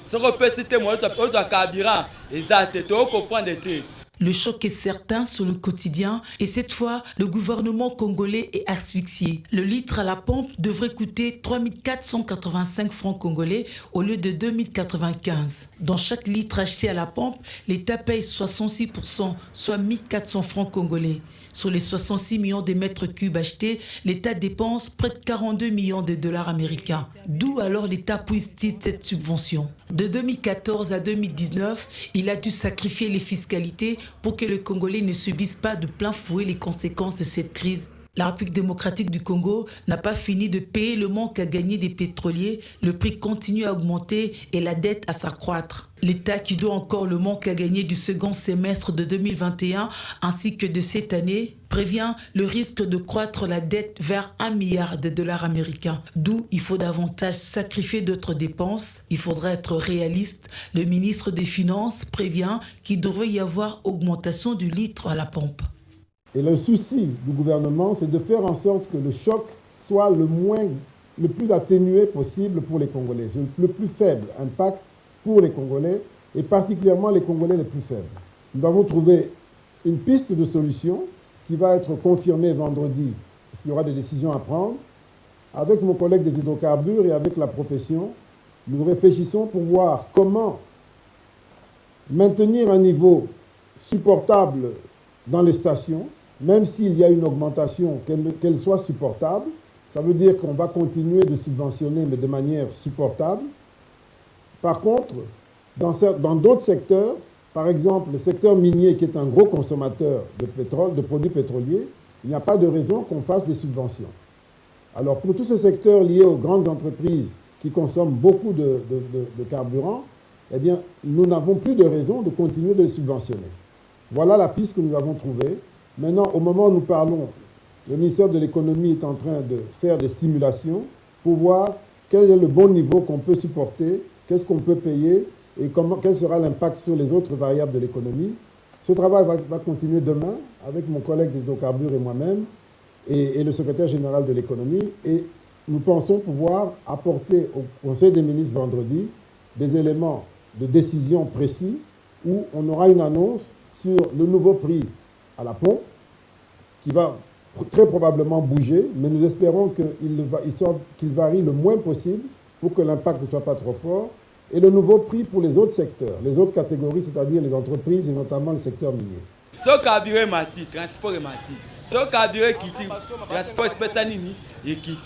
Ce qu'on peut citer, moi, ça peut être carburant, exact, tu comprends des thés. Le choc est certain sur le quotidien et cette fois, le gouvernement congolais est asphyxié. Le litre à la pompe devrait coûter 3 485 francs congolais au lieu de 2095. Dans chaque litre acheté à la pompe, l'État paye 66%, soit 1400 francs congolais. Sur les 66 millions de mètres cubes achetés, l'État dépense près de 42 millions de dollars américains. D'où alors l'État puise-t-il cette subvention? De 2014 à 2019, il a dû sacrifier les fiscalités pour que le Congolais ne subisse pas de plein fouet les conséquences de cette crise. La République démocratique du Congo n'a pas fini de payer le manque à gagner des pétroliers, le prix continue à augmenter et la dette à s'accroître. L'État qui doit encore le manque à gagner du second semestre de 2021 ainsi que de cette année prévient le risque de croître la dette vers 1 milliard de dollars américains. D'où il faut davantage sacrifier d'autres dépenses. Il faudra être réaliste. Le ministre des Finances prévient qu'il devrait y avoir augmentation du litre à la pompe. Et le souci du gouvernement, c'est de faire en sorte que le choc soit le plus atténué possible pour les Congolais, le plus faible impact pour les Congolais, et particulièrement les Congolais les plus faibles. Nous avons trouvé une piste de solution qui va être confirmée vendredi, parce qu'il y aura des décisions à prendre. Avec mon collègue des hydrocarbures et avec la profession, nous réfléchissons pour voir comment maintenir un niveau supportable dans les stations, même s'il y a une augmentation, qu'elle soit supportable. Ça veut dire qu'on va continuer de subventionner, mais de manière supportable. Par contre, dans d'autres secteurs, par exemple le secteur minier qui est un gros consommateur de pétrole, de produits pétroliers, il n'y a pas de raison qu'on fasse des subventions. Alors pour tous ces secteurs liés aux grandes entreprises qui consomment beaucoup de carburant, eh bien, nous n'avons plus de raison de continuer de les subventionner. Voilà la piste que nous avons trouvée. Maintenant, au moment où nous parlons, le ministère de l'économie est en train de faire des simulations pour voir quel est le bon niveau qu'on peut supporter, qu'est-ce qu'on peut payer et quel sera l'impact sur les autres variables de l'économie. Ce travail va continuer demain avec mon collègue des hydrocarbures et moi-même et le secrétaire général de l'économie. Et nous pensons pouvoir apporter au Conseil des ministres vendredi des éléments de décision précis où on aura une annonce sur le nouveau prix à la pompe qui va très probablement bouger, mais nous espérons qu'il varie le moins possible pour que l'impact ne soit pas trop fort, et le nouveau prix pour les autres secteurs, les autres catégories, c'est-à-dire les entreprises et notamment le secteur minier. Ce carburant mati, transport mati. Ce carburant qui transport spécial et qui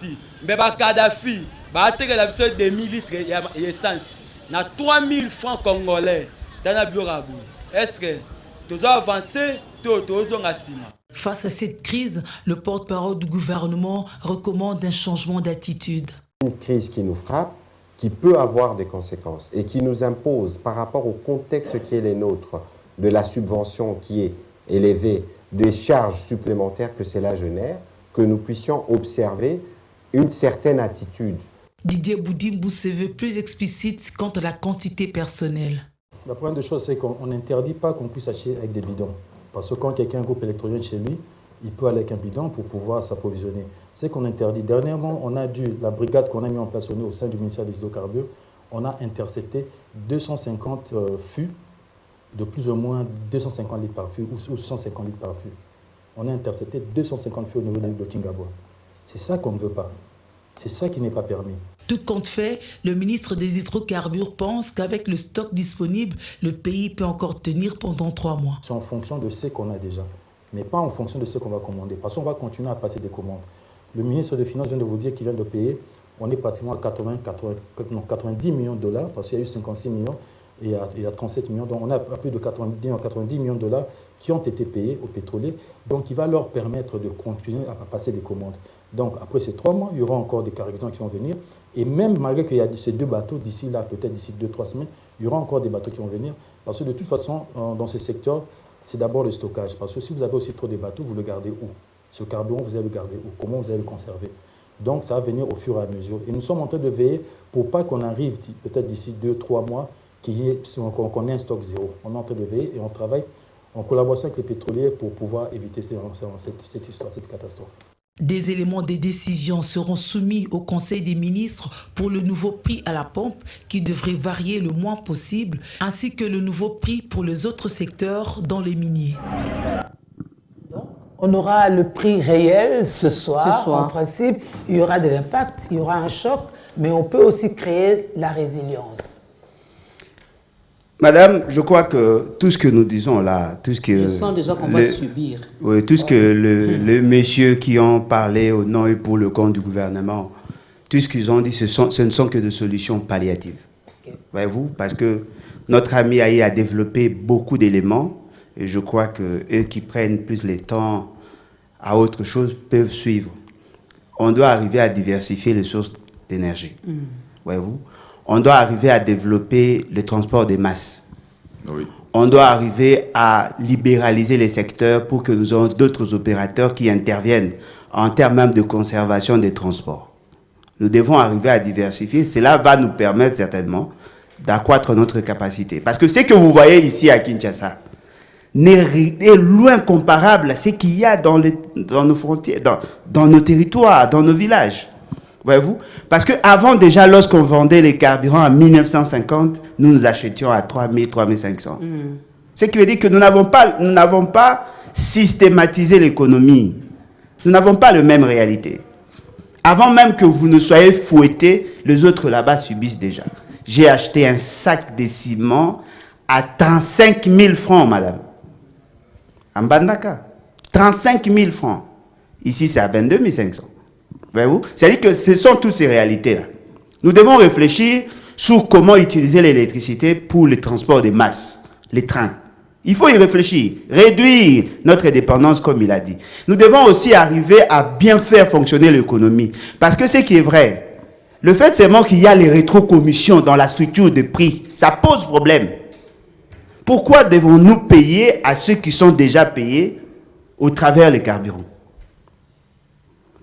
mais ba Kadhafi, ba atteindre la vision de 1000 litres d'essence, na 3000 francs congolais dans la bureau. Est-ce que tu as avancé, tu as Face à cette crise, le porte-parole du gouvernement recommande un changement d'attitude. Une crise qui nous frappe, qui peut avoir des conséquences et qui nous impose, par rapport au contexte qui est le nôtre, de la subvention qui est élevée, des charges supplémentaires que cela génère, que nous puissions observer une certaine attitude. Didier Boudimbo se veut plus explicite quant à la quantité personnelle. La première des choses, c'est qu'on n'interdit pas qu'on puisse acheter avec des bidons. Parce que quand quelqu'un a un groupe électrogène chez lui, il peut aller avec un bidon pour pouvoir s'approvisionner. C'est qu'on interdit. Dernièrement, la brigade qu'on a mis en place au sein du ministère des hydrocarbures, on a intercepté 250 fûts de plus ou moins 250 litres par fût ou 150 litres par fût. On a intercepté 250 fûts au niveau de Kingabo. C'est ça qu'on ne veut pas. C'est ça qui n'est pas permis. Tout compte fait, le ministre des hydrocarbures pense qu'avec le stock disponible, le pays peut encore tenir pendant 3 mois. C'est en fonction de ce qu'on a déjà, mais pas en fonction de ce qu'on va commander. Parce qu'on va continuer à passer des commandes. Le ministre des Finances vient de vous dire qu'il vient de payer, on est pratiquement à 90 millions de dollars, parce qu'il y a eu 56 millions. et il y a 37 millions. Donc on a plus de 90 millions de dollars qui ont été payés aux pétroliers. Donc il va leur permettre de continuer à passer des commandes. Donc après ces 3 mois, il y aura encore des cargaisons qui vont venir. Et même malgré qu'il y a ces 2 bateaux, d'ici là, peut-être d'ici 2-3 semaines, il y aura encore des bateaux qui vont venir. Parce que de toute façon, dans ces secteurs, c'est d'abord le stockage. Parce que si vous avez aussi trop de bateaux, vous le gardez où? Ce carburant, vous allez le garder où? Comment vous allez le conserver? Donc ça va venir au fur et à mesure. Et nous sommes en train de veiller pour pas qu'on arrive, peut-être d'ici 2-3 mois, qu'on ait un stock zéro. On est en train de veiller et on travaille en collaboration avec les pétroliers pour pouvoir éviter cette histoire, cette catastrophe. Des éléments des décisions seront soumis au Conseil des ministres pour le nouveau prix à la pompe qui devrait varier le moins possible, ainsi que le nouveau prix pour les autres secteurs dans les miniers. On aura le prix réel ce soir. En principe, il y aura de l'impact, il y aura un choc, mais on peut aussi créer la résilience. Madame, je crois que tout ce que nous disons là, tout ce que... Je sens déjà qu'on va subir. Oui, tout ce que les messieurs qui ont parlé au nom et pour le compte du gouvernement, tout ce qu'ils ont dit, ce ne sont que des solutions palliatives. Okay. Voyez-vous, parce que notre ami a développé beaucoup d'éléments et je crois qu'eux qui prennent plus le temps à autre chose peuvent suivre. On doit arriver à diversifier les sources d'énergie. Voyez-vous, on doit arriver à développer le transport des masses. Oui. On doit arriver à libéraliser les secteurs pour que nous ayons d'autres opérateurs qui interviennent en termes même de conservation des transports. Nous devons arriver à diversifier. Cela va nous permettre certainement d'accroître notre capacité. Parce que ce que vous voyez ici à Kinshasa est loin comparable à ce qu'il y a dans nos frontières, dans nos territoires, dans nos villages. Voyez-vous? Parce qu'avant déjà, lorsqu'on vendait les carburants à 1950, nous achetions à 3000, 3500. Ce qui veut dire que nous n'avons pas systématisé l'économie. Nous n'avons pas la même réalité. Avant même que vous ne soyez fouettés, les autres là-bas subissent déjà. J'ai acheté un sac de ciment à 35 000 francs, madame. En Bandaka. 35 000 francs. Ici, c'est à 22 500. Voyez-vous? C'est-à-dire que ce sont toutes ces réalités-là. Nous devons réfléchir sur comment utiliser l'électricité pour le transport des masses, les trains. Il faut y réfléchir, réduire notre dépendance comme il a dit. Nous devons aussi arriver à bien faire fonctionner l'économie. Parce que ce qui est vrai, le fait seulement qu'il y a les rétrocommissions dans la structure de prix, ça pose problème. Pourquoi devons-nous payer à ceux qui sont déjà payés au travers des carburants?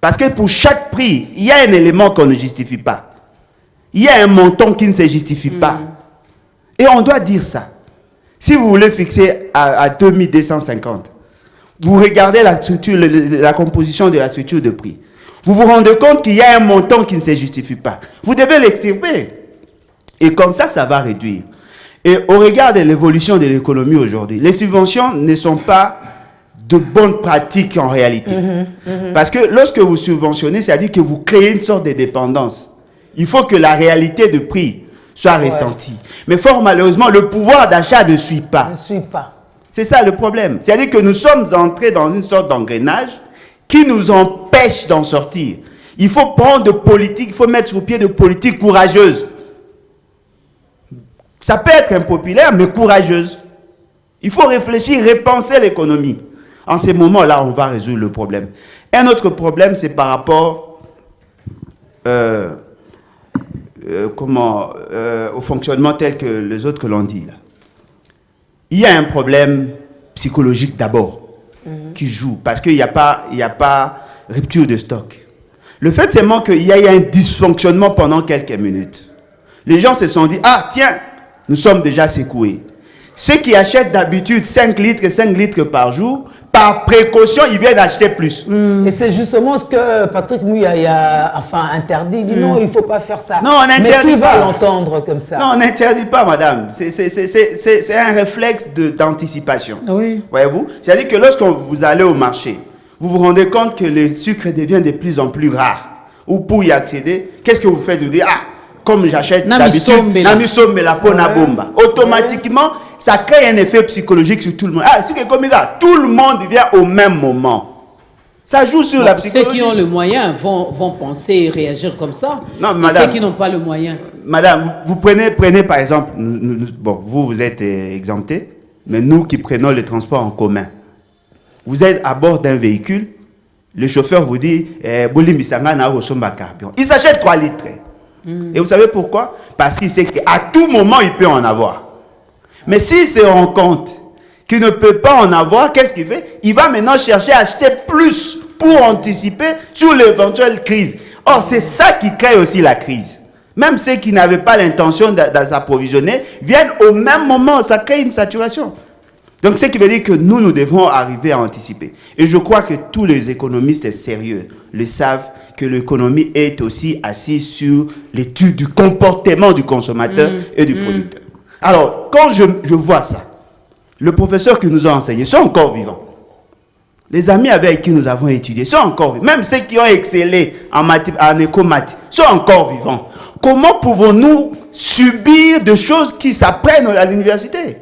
Parce que pour chaque prix, il y a un élément qu'on ne justifie pas. Il y a un montant qui ne se justifie pas. Et on doit dire ça. Si vous voulez fixer à 2250, vous regardez la structure, la composition de la structure de prix. Vous vous rendez compte qu'il y a un montant qui ne se justifie pas. Vous devez l'extirper. Et comme ça, ça va réduire. Et au regard de l'évolution de l'économie aujourd'hui, les subventions ne sont pas de bonnes pratiques en réalité. Parce que lorsque vous subventionnez, c'est-à-dire que vous créez une sorte de dépendance. Il faut que la réalité de prix soit ressentie. Mais fort malheureusement, le pouvoir d'achat ne suit pas. C'est ça le problème. C'est-à-dire que nous sommes entrés dans une sorte d'engrenage qui nous empêche d'en sortir. Il faut prendre de politiques, il faut mettre sur pied de politiques courageuses. Ça peut être impopulaire, mais courageuse. Il faut réfléchir, repenser l'économie. En ces moments-là, on va résoudre le problème. Un autre problème, c'est par rapport au fonctionnement tel que les autres l'ont dit. Là. Il y a un problème psychologique d'abord qui joue, parce qu'il n'y a pas rupture de stock. Le fait seulement qu'il y a un dysfonctionnement pendant quelques minutes. Les gens se sont dit, ah tiens, nous sommes déjà secoués. Ceux qui achètent d'habitude 5 litres par jour, par précaution, ils viennent acheter plus. Et c'est justement ce que Patrick Mouya a interdit. Il dit non, il ne faut pas faire ça. Non, on n'interdit pas. Mais qui va l'entendre comme ça? Non, on n'interdit pas, madame. C'est un réflexe d'anticipation. Oui. Voyez-vous? C'est-à-dire que lorsque vous allez au marché, vous vous rendez compte que le sucre devient de plus en plus rare. Ou pour y accéder, qu'est-ce que vous faites? Vous dites, ah, comme j'achète d'habitude, la pona bomba. Automatiquement, ça crée un effet psychologique sur tout le monde. Ah, c'est comme ça, tout le monde vient au même moment. Ça joue sur la psychologie. Ceux qui ont le moyen vont penser et réagir comme ça. Non, madame, ceux qui n'ont pas le moyen. Madame, vous prenez par exemple, bon, vous êtes exempté, mais nous qui prenons le transport en commun, vous êtes à bord d'un véhicule, le chauffeur vous dit, il s'achète 3 litres. Et vous savez pourquoi? Parce qu'il sait qu'à tout moment, il peut en avoir. Mais s'il se rend compte qu'il ne peut pas en avoir, qu'est-ce qu'il fait? Il va maintenant chercher à acheter plus pour anticiper sur l'éventuelle crise. Or, c'est ça qui crée aussi la crise. Même ceux qui n'avaient pas l'intention de s'approvisionner viennent au même moment, ça crée une saturation. Donc, ce qui veut dire que nous devons arriver à anticiper. Et je crois que tous les économistes sérieux le savent, que l'économie est aussi assise sur l'étude du comportement du consommateur et du producteur. Alors, quand je vois ça, le professeur qui nous a enseigné sont encore vivants. Les amis avec qui nous avons étudié sont encore vivants. Même ceux qui ont excellé en écomaths sont encore vivants. Comment pouvons-nous subir des choses qui s'apprennent à l'université?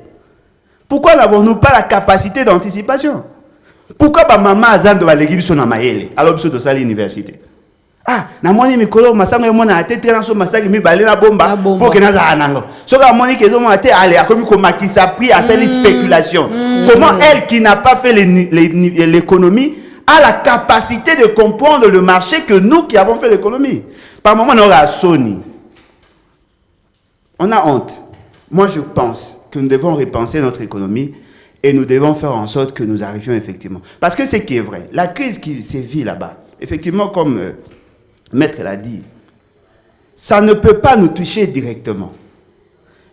Pourquoi n'avons-nous pas la capacité d'anticipation? Pourquoi maman a zan de l'équipe son amayele alors que c'est à l'université? Ah, na moni mikolo masango yo mona ate tena so masaki mi balela bomba pour que naza anango. Soka moni ke zo mona ate ale akomi ko makisa prix à cette spéculation. Comment elle qui n'a pas fait l'économie a la capacité de comprendre le marché que nous qui avons fait l'économie? Par moment on a Sony. On a honte. Moi je pense que nous devons repenser notre économie et nous devons faire en sorte que nous arrivions effectivement. Parce que ce qui est vrai, la crise qui sévit là-bas, effectivement comme Maître l'a dit, ça ne peut pas nous toucher directement.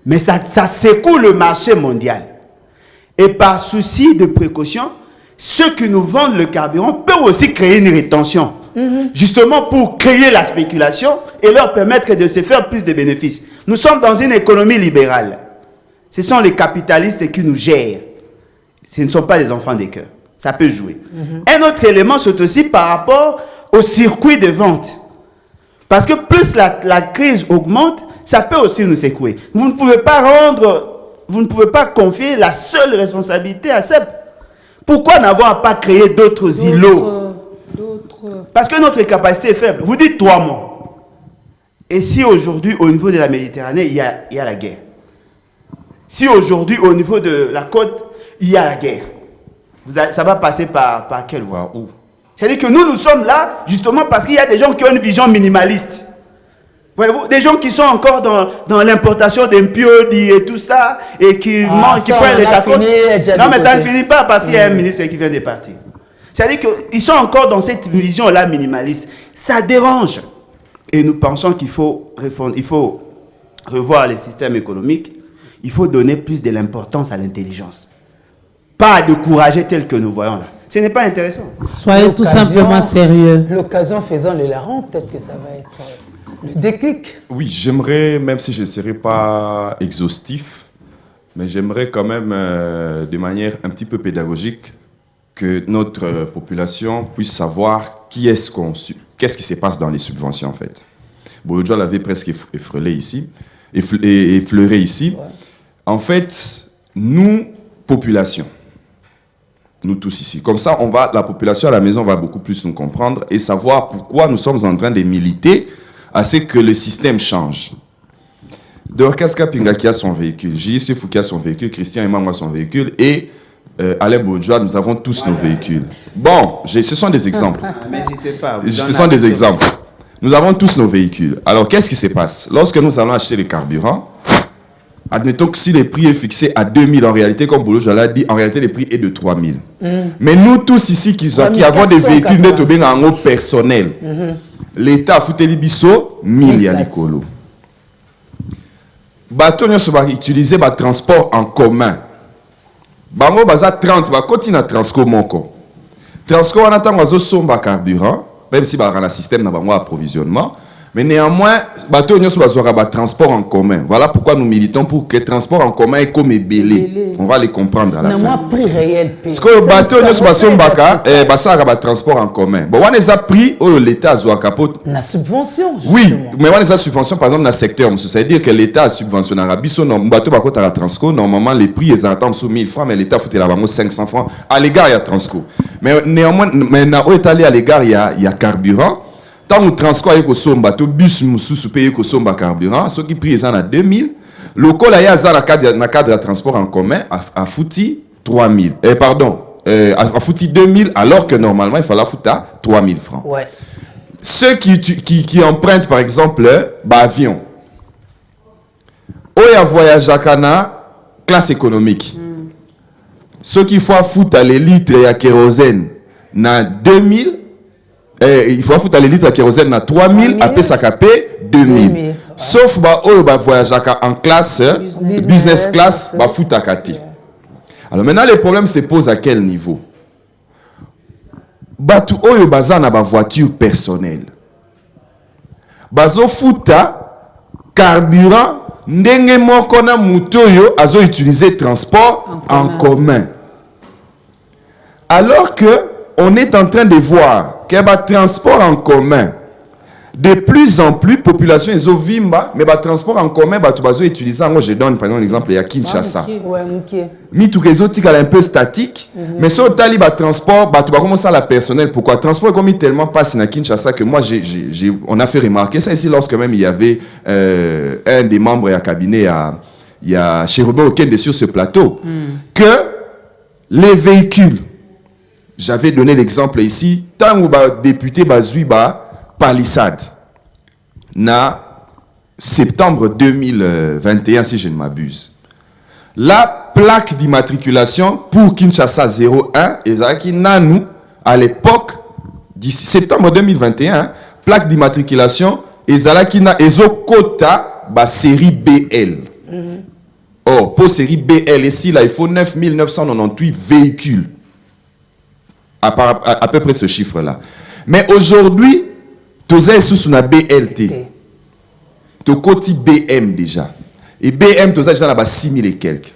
Mais ça secoue le marché mondial. Et par souci de précaution, ceux qui nous vendent le carburant peuvent aussi créer une rétention. Justement pour créer la spéculation et leur permettre de se faire plus de bénéfices. Nous sommes dans une économie libérale. Ce sont les capitalistes qui nous gèrent. Ce ne sont pas les enfants des cœurs. Ça peut jouer. Un autre élément, c'est aussi par rapport au circuit de vente. Parce que plus la crise augmente, ça peut aussi nous secouer. Vous ne pouvez pas confier la seule responsabilité à CEP. Pourquoi n'avoir pas créé d'autres îlots? Parce que notre capacité est faible. Vous dites 3 mois. Et si aujourd'hui, au niveau de la Méditerranée, il y a la guerre. Si aujourd'hui, au niveau de la côte, il y a la guerre. Ça va passer par quelle voie? Où? C'est-à-dire que nous sommes là, justement, parce qu'il y a des gens qui ont une vision minimaliste. Voyez-vous, des gens qui sont encore dans l'importation d'impiodes et tout ça, et qui prennent les tacos. Non, mais ça ne finit pas parce qu'il y a un ministre qui vient de partir. C'est-à-dire qu'ils sont encore dans cette vision-là minimaliste. Ça dérange. Et nous pensons qu'il faut revoir les systèmes économiques. Il faut donner plus de l'importance à l'intelligence. Pas à décourager tel que nous voyons là. Ce n'est pas intéressant. Soyez tout simplement sérieux. L'occasion faisant le larron, peut-être que ça va être le déclic. Oui, j'aimerais, même si je ne serai pas exhaustif, mais j'aimerais quand même, de manière un petit peu pédagogique, que notre population puisse savoir qu'est-ce qui se passe dans les subventions en fait. Bolodjo l'avait presque effleuré ici. Ouais. En fait, nous, population, nous tous ici. Comme ça, la population à la maison va beaucoup plus nous comprendre et savoir pourquoi nous sommes en train de militer à ce que le système change. Dorcas Kapinga qui a son véhicule, J.C. Fou qui a son véhicule, Christian Emmanuel a son véhicule et Alain Bourgeois, nous avons tous nos véhicules. Bon, ce sont des exemples. N'hésitez pas. Ce sont des exemples. Nous avons tous nos véhicules. Alors, qu'est-ce qui se passe? Lorsque nous allons acheter le carburant, admettons que si le prix est fixé à 2 000, en réalité, comme Bourgeois l'a dit, en réalité, le prix est de 3 000. Mais nous tous ici qui avons des véhicules en haut personnel, l'État a foutu les biseaux, 1000 à l'écolo. Bateau, nous va utiliser le transport en commun. Bango baza 30, va continuer à transco moko. Transco, on attend à somba carburant, même si on a un système d'approvisionnement. Mais néanmoins, bateau nyonso bazwaka ba transport en commun. Voilà pourquoi nous militons pour que transport en commun est comme belé. On va les comprendre à la fin. Prix réel. Parce que bateau nyonso basombaka basaka ba transport en commun. Bon, on les a pris au l'état azwaka po na subvention. Oui, mais on les a subvention par exemple dans le secteur, ça veut dire que l'état a subventionné biso non bateau ba kota la Transco, normalement les prix ils attendent sous 1000 francs mais l'état foutait la bango 500 francs à l'égard il y a Transco. Mais néanmoins maintenant au étalé à l'égard il y a carburant. Tant que transport est somba, tout bus mususu paye ko somba carburant, ceux qui prient ça à 2000, le col a ça na cadre de transport en commun à fouti 3000. Pardon, à fouti 2000 alors que normalement il fallait foutre à 3000 francs. Ouais. Ceux qui empruntent par exemple avion. Oya voyage à Cana classe économique. Ceux qui font foutre à les litres et à kérosène na 2000. Il faut foutre les litres de kérosène à 3000, après ça capé 2000. Sauf voyage en classe, business class, foutre à kati. Alors maintenant, les problèmes se posent à quel niveau? Batu oyo bazana ba voiture personnelle. Bazo fouta carburant ndenge moko na mutoyo azo utiliser transport en commun. Alors que on est en train de voir qu'il y a un transport en commun. De plus en plus, population est vimba, mais le transport en commun, tu utiliser. Je donne par exemple l'exemple, il y a Kinshasa. Mitou les autres, un peu statique, mais si on a le transport, tu vas commencer à la personnelle. Pourquoi? Le transport est comme tellement passé à Kinshasa que moi, on a fait remarquer ça ici lorsque même il y avait un des membres du cabinet, il y a chez Robert Okende sur ce plateau, que les véhicules. J'avais donné l'exemple ici, tant où le député Bazui palissade, na septembre 2021, si je ne m'abuse. La plaque d'immatriculation pour Kinshasa 01, Ezaki Nanou, à l'époque, d'ici septembre 2021, plaque d'immatriculation, Ezaki na Ezokota, série BL. Or, pour série BL, ici, là, il faut 9998 véhicules. À peu près ce chiffre-là. Mais aujourd'hui, tu es sous una BLT. Tu côté BM déjà. Et BM, tu as déjà 6000 et quelques.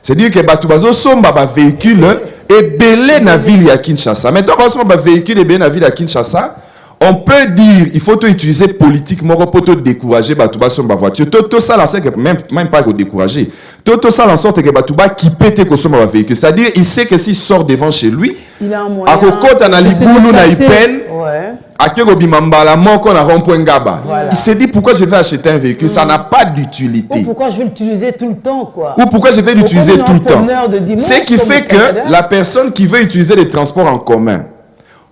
C'est-à-dire que tu as un véhicule et belé na ville à Kinshasa. Maintenant, tu as un véhicule et belé na ville à Kinshasa. On peut dire, il faut utiliser politiquement pour te décourager, tu vas sur ma voiture. Tout ça, même pas pour décourager. Tout ça, en sorte que tu vas quitter tes véhicule. C'est-à-dire, il sait que s'il sort devant chez lui, il a un moyen. À côté, il se dit pourquoi je vais acheter un véhicule, ça n'a pas d'utilité. Ou pourquoi je vais l'utiliser tout le temps, quoi. Ou pourquoi je vais l'utiliser tout le temps. Ce qui fait que la personne qui veut utiliser les transports en commun,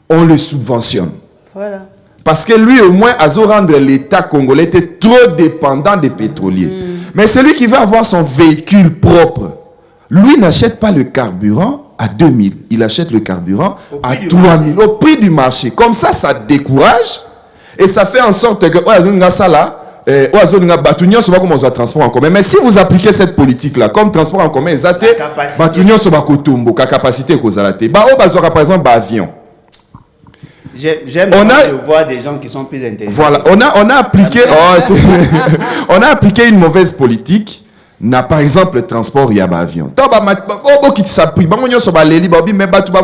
on le subventionne. Voilà. Parce que lui, au moins, à rendre l'État congolais était trop dépendant des pétroliers. Mais celui qui veut avoir son véhicule propre, lui n'achète pas le carburant à 2000. Il achète le carburant à 3000, au prix du marché. Comme ça décourage et ça fait en sorte que transport en commun. Mais si vous appliquez cette politique-là, comme transport en commun, capacité par exemple, avion. J'aime voir des gens qui sont plus intelligents. Voilà, on a appliqué, on a appliqué une mauvaise politique. N'a par exemple le transport il y a avion. Qui s'apprit, mais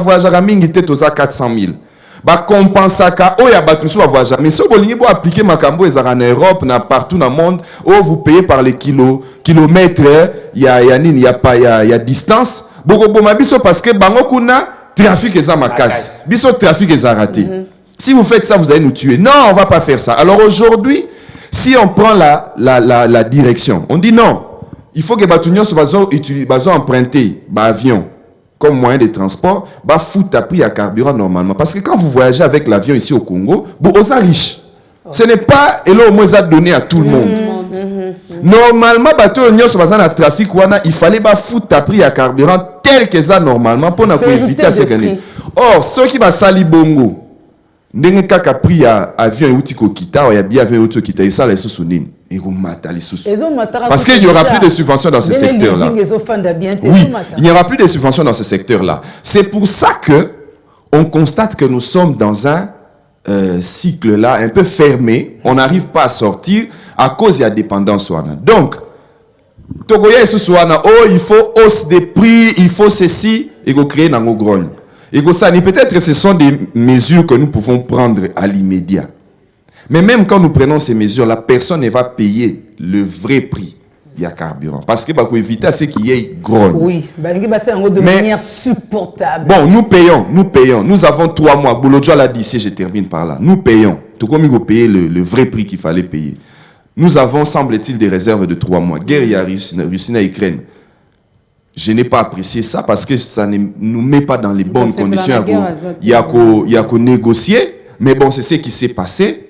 voyager à mingi te toza 400 000. Compensaka o ya batu so voyager. Mais si vous appliquer makambo ezara en Europe, na partout dans le monde, vous payez par les kilomètres, il y a distance. Parce que bango kuna trafic est makas. Biso trafic est raté. Si vous faites ça, vous allez nous tuer. Non, on va pas faire ça. Alors aujourd'hui, si on prend la direction, on dit non. Il faut que Batunion soit emprunter l'avion comme moyen de transport, fout à prix à carburant normalement. Parce que quand vous voyagez avec l'avion ici au Congo, vous êtes riche. Ce n'est pas donné à tout le monde. Normalement, trafic, il fallait foutre à prix à carburant tel que ça normalement pour éviter ces gagner. Or, ceux qui va sali bongo, ndenge kaka prix à avion outi ko kita, il y a bien avion outi ko kita, et ça les sous-sounines. Parce qu'il n'y aura plus de subventions dans ce secteur-là. Oui, il n'y aura plus de subventions dans ce secteur-là. C'est pour ça que on constate que nous sommes dans un cycle-là, un peu fermé. On n'arrive pas à sortir à cause de la dépendance. Donc, il faut hausse des prix, il faut ceci, et go créer dans nos grognes. Et peut-être que ce sont des mesures que nous pouvons prendre à l'immédiat. Mais même quand nous prenons ces mesures, la personne ne va payer le vrai prix du carburant. Parce que pour éviter ce qu'il y ait grogne. Oui, de manière supportable. Bon, nous payons. Nous avons 3 mois. Boulodjo l'a dit ici, je termine par là. Nous payons. Tout comme il faut payer le vrai prix qu'il fallait payer. Nous avons, semble-t-il, des réserves de 3 mois. Guerre, il y a Russie et Ukraine. Je n'ai pas apprécié ça parce que ça ne nous met pas dans les bonnes conditions. Il y a qu'à négocier. Mais bon, c'est ce qui s'est passé.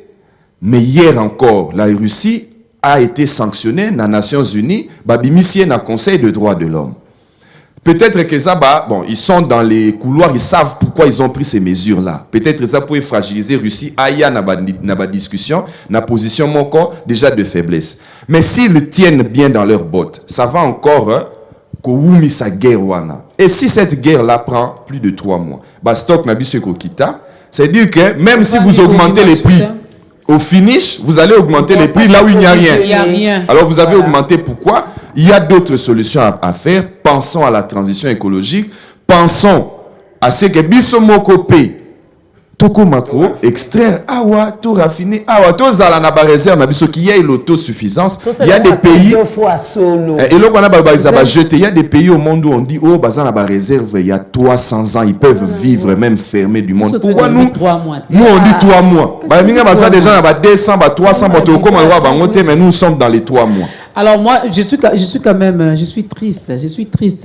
Mais hier encore, la Russie a été sanctionnée dans les Nations Unies, dans le Conseil des droits de l'homme. Peut-être que ça, bon, ils sont dans les couloirs, ils savent pourquoi ils ont pris ces mesures-là. Peut-être que ça pourrait fragiliser la Russie. Il y a une discussion, une position déjà de faiblesse. Mais s'ils tiennent bien dans leurs bottes, ça va encore sa guerre. Et si cette guerre-là prend plus de 3 mois, stock nabiso kokita, c'est-à-dire que même si vous augmentez les prix, au finish, vous allez augmenter les prix là où il n'y a rien. Il n'y a rien. Alors vous avez augmenté, pourquoi? Il y a d'autres solutions à faire. Pensons à la transition écologique. Pensons à ce que Bissomoko paye. Toko Mako, extraire, awa, tout raffiner, awa, tout zala na ba réserve, qui y a l'autosuffisance. Il y a des pays. Et là, il y a des pays au monde où on dit, oh, bazan na ba réserve, il y a 300 ans, ils peuvent vivre même fermés du monde. Pourquoi nous? Nous, on dit 3 mois. Déjà, 200, 300, mais nous sommes dans les 3 mois. Alors moi, je suis quand même, je suis triste,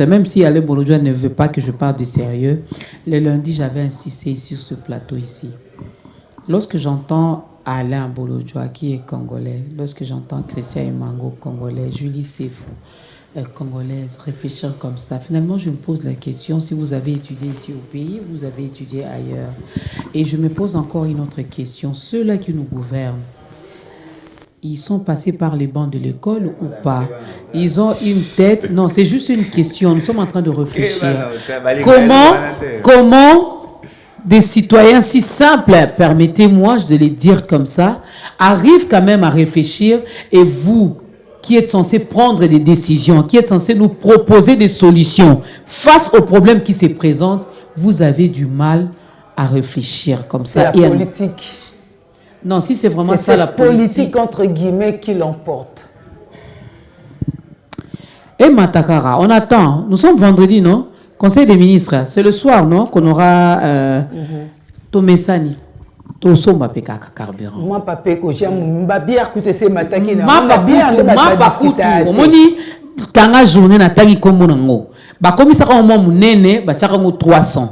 même si Alain Bolodjoa ne veut pas que je parle de sérieux. Le lundi, j'avais insisté sur ce plateau ici. Lorsque j'entends Alain Bolodjoa, qui est congolais, lorsque j'entends Christian Emango, congolais, Julie Sefou, congolaise, réfléchir comme ça, finalement, je me pose la question, si vous avez étudié ici au pays, vous avez étudié ailleurs. Et je me pose encore une autre question. Ceux-là qui nous gouvernent, ils sont passés par les bancs de l'école ou pas? Ils ont une tête? Non, c'est juste une question. Nous sommes en train de réfléchir. Comment des citoyens si simples, permettez-moi de les dire comme ça, arrivent quand même à réfléchir, et vous, qui êtes censé prendre des décisions, qui êtes censé nous proposer des solutions face aux problèmes qui se présentent, vous avez du mal à réfléchir comme ça. C'est la politique. Non, si c'est vraiment ça la politique entre guillemets qui l'emporte. Et Matakara, on attend. Nous sommes vendredi, non? Conseil des ministres. C'est le soir, non? Qu'on aura Tomesani. Tosomba peka carburant. Moi, papa, que j'aime bien écouter ces matins. Omoni kanga journée na tangi kombo nango. Ba komisa ka mo munene ba chaka mo 300.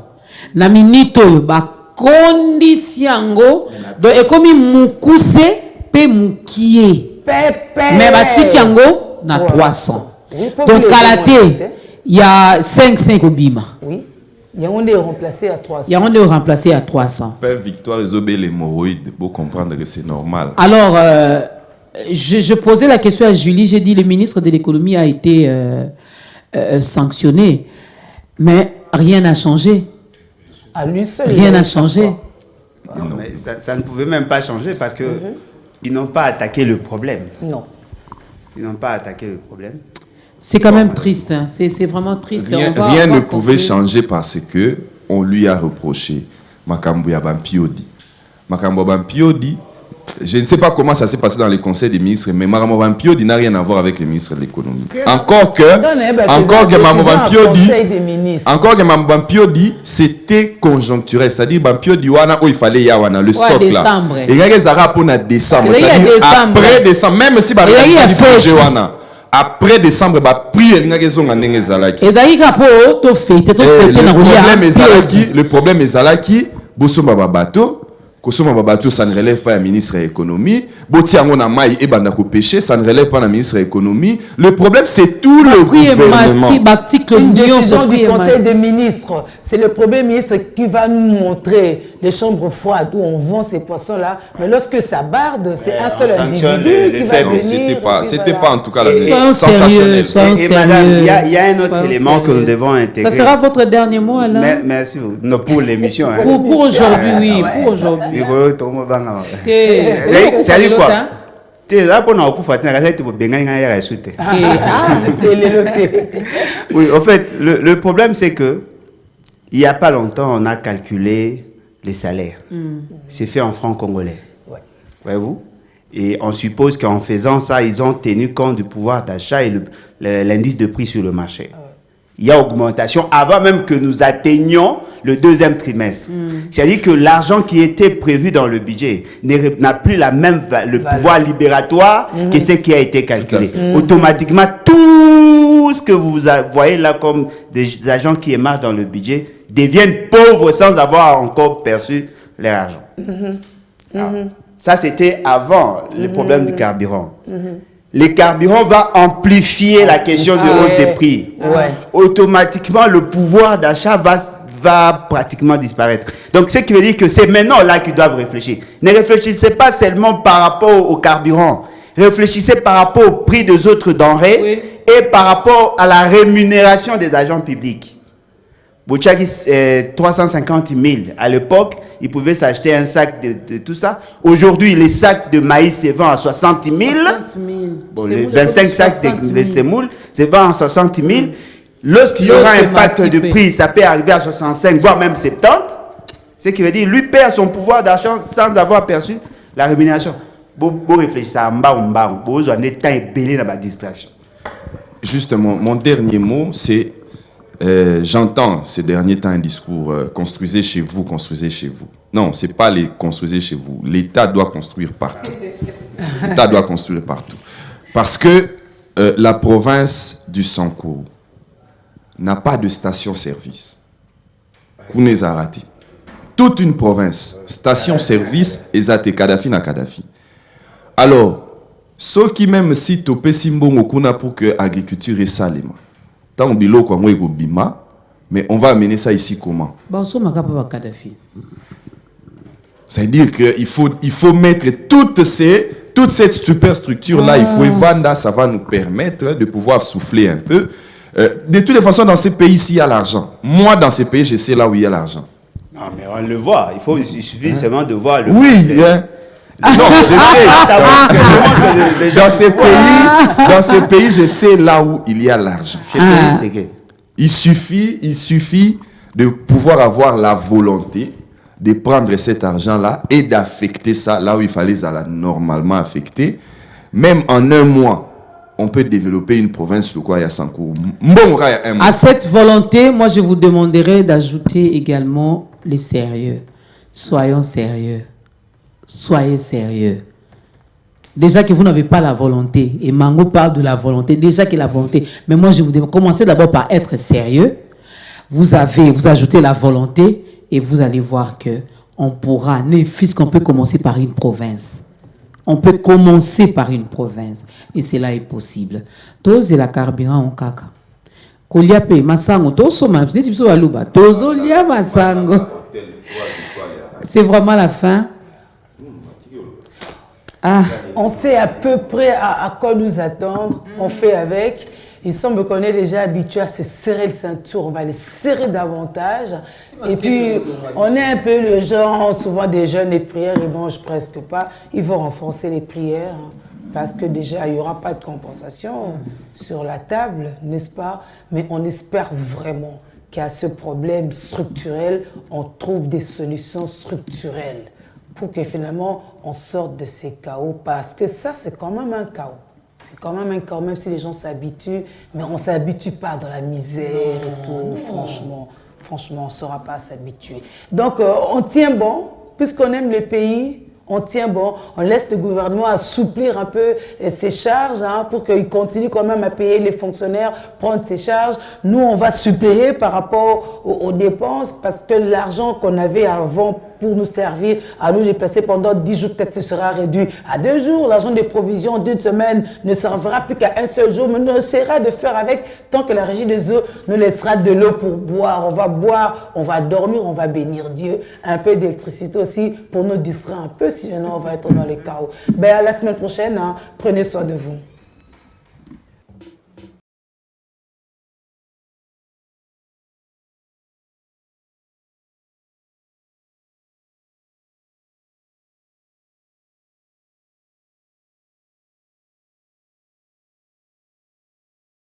Na minito ba Condiciango do ekomi mukuse pe mukie mais batiki yango na 300 donc kalaté il y a 5 obima oui il y a on est remplacé à 300 il y a on est remplacé à 300 Père Victoire Ezobé l'hémorroïde pour comprendre que c'est normal. Alors je posais la question à Julie, j'ai dit le ministre de l'économie a été sanctionné mais rien n'a changé. À lui seul, rien n'a changé. Non, mais ça ne pouvait même pas changer parce que ils n'ont pas attaqué le problème. Non. Ils n'ont pas attaqué le problème. C'est quand même triste. Hein. C'est vraiment triste. Rien ne pouvait changer parce que on lui a reproché Makambo Yabampiodi. Makambo Yabampiodi, je ne sais pas comment ça s'est passé dans les conseils des ministres, mais Makambo Yabampiodi n'a rien à voir avec les ministres de l'économie. Encore que Makambo Yabampiodi, c'était conjoncturel, c'est-à-dire Bampiodi wana où il fallait yawana le stock là. Et il y a des arabes pour décembre, c'est-à-dire après décembre, même si bah après décembre bah prix le problème est Zalaki Bosoma Babato. Kosoma Babato, ça ne relève pas du ministre de l'économie. Botiango na mai et bandako pêché, ça ne relève pas du ministre de l'économie. Le problème, c'est tout le gouvernement. Une décision du Conseil des ministres. C'est le Premier ministre qui va nous montrer les chambres froides où on vend ces poissons-là. Mais lorsque ça barde, c'est un seul individu qui va venir. C'était pas en tout cas la sensationnelle. Et madame, il y a un autre élément que nous devons intégrer. Ça sera votre dernier mot, Alain? Merci. Non, pour l'émission. Pour aujourd'hui, oui. Pour aujourd'hui. C'est-à-dire quoi? Oui, en fait, le problème, c'est que il n'y a pas longtemps, on a calculé les salaires. C'est fait en francs congolais. Voyez-vous? Et on suppose qu'en faisant ça, ils ont tenu compte du pouvoir d'achat et l'indice de prix sur le marché. Il y a augmentation avant même que nous atteignions le deuxième trimestre. C'est-à-dire que l'argent qui était prévu dans le budget n'a plus le pouvoir libératoire que ce qui a été calculé. Automatiquement, tout ce que vous voyez là comme des agents qui émargent dans le budget deviennent pauvres sans avoir encore perçu leur argent. Ça, c'était avant le problème du carburant. Le carburant va amplifier la question de hausse des prix. Automatiquement, le pouvoir d'achat va pratiquement disparaître. Donc, ce qui veut dire que c'est maintenant là qu'ils doivent réfléchir. Ne réfléchissez pas seulement par rapport au carburant. Réfléchissez par rapport au prix des autres denrées et par rapport à la rémunération des agents publics. Bouchaki, 350 000. À l'époque, ils pouvaient s'acheter un sac de tout ça. Aujourd'hui, les sacs de maïs se vendent à 60 000. 60 000. Bon, les 25 sacs de semoule se vendent à 60 000. Lorsqu'il y aura un impact de prix, ça peut arriver à 65, voire même 70. Ce qui veut dire lui perd son pouvoir d'achat sans avoir perçu la rémunération. Vous réfléchissez à vous avez temps ébélé dans la distraction. Justement, mon dernier mot, c'est j'entends ces derniers temps un discours construisez chez vous, construisez chez vous. Non, c'est pas les construisez chez vous. L'État doit construire partout. L'État doit construire partout. Parce que la province du Sankourou n'a pas de station-service. Kounezarati. Toute une province, station-service, Ezate Kadhafi na Kadhafi. Alors, ceux qui même si topé simbongo kuna pour que l'agriculture est salima. Tant bilo kwa mwe bima, mais on va amener ça ici comment? Ça veut dire qu'il faut mettre toute cette superstructure-là, il faut vendre, ça va nous permettre de pouvoir souffler un peu. De toutes les façons, dans ces pays-ci, il y a l'argent. Moi, dans ces pays, je sais là où il y a l'argent. Non, mais on le voit. Il suffit seulement de voir le... Oui, non, je sais. Dans ces pays, je sais là où il y a l'argent. Il suffit de pouvoir avoir la volonté de prendre cet argent-là et d'affecter ça là où il fallait normalement affecter. Même en un mois, on peut développer une province de quoi il y a 100 cours. À cette volonté, moi je vous demanderai d'ajouter également les sérieux. Soyons sérieux. Soyez sérieux. Déjà que vous n'avez pas la volonté, et Mango parle de la volonté, déjà que la volonté, mais moi je vous demande, commencez d'abord par être sérieux. Vous ajoutez la volonté et vous allez voir que on pourra, puisqu'on peut commencer par une province. On peut commencer par une province et cela est possible. Toze la carburant en kaka. Kolia pe masango toso manapsine tipso baluba. Tozo lia masango. C'est vraiment la fin. On sait à peu près à quoi nous attendre. On fait avec. Il semble qu'on est déjà habitué à se serrer le ceinture. On va les serrer davantage. Et puis, on est un peu le genre, souvent des jeunes, les prières, ils ne mangent presque pas. Ils vont renforcer les prières. Parce que déjà, il n'y aura pas de compensation sur la table, n'est-ce pas? Mais on espère vraiment qu'à ce problème structurel, on trouve des solutions structurelles pour que finalement, on sorte de ces chaos. Parce que ça, c'est quand même un chaos. C'est quand même un chaos, même si les gens s'habituent, mais on ne s'habitue pas dans la misère et tout, franchement. Franchement, on ne saura pas s'habituer. Donc, on tient bon, puisqu'on aime le pays, on tient bon, on laisse le gouvernement assouplir un peu ses charges pour qu'il continue quand même à payer les fonctionnaires, prendre ses charges. Nous, on va suppléer par rapport aux dépenses parce que l'argent qu'on avait avant pour nous servir à nous déplacer pendant 10 jours, peut-être ce sera réduit à 2 jours. L'argent des provisions d'une semaine ne servira plus qu'à un seul jour, mais on essaiera de faire avec tant que la régie des eaux nous laissera de l'eau pour boire. On va boire, on va dormir, on va bénir Dieu. Un peu d'électricité aussi pour nous distraire un peu, sinon on va être dans les chaos. Ben, à la semaine prochaine, prenez soin de vous.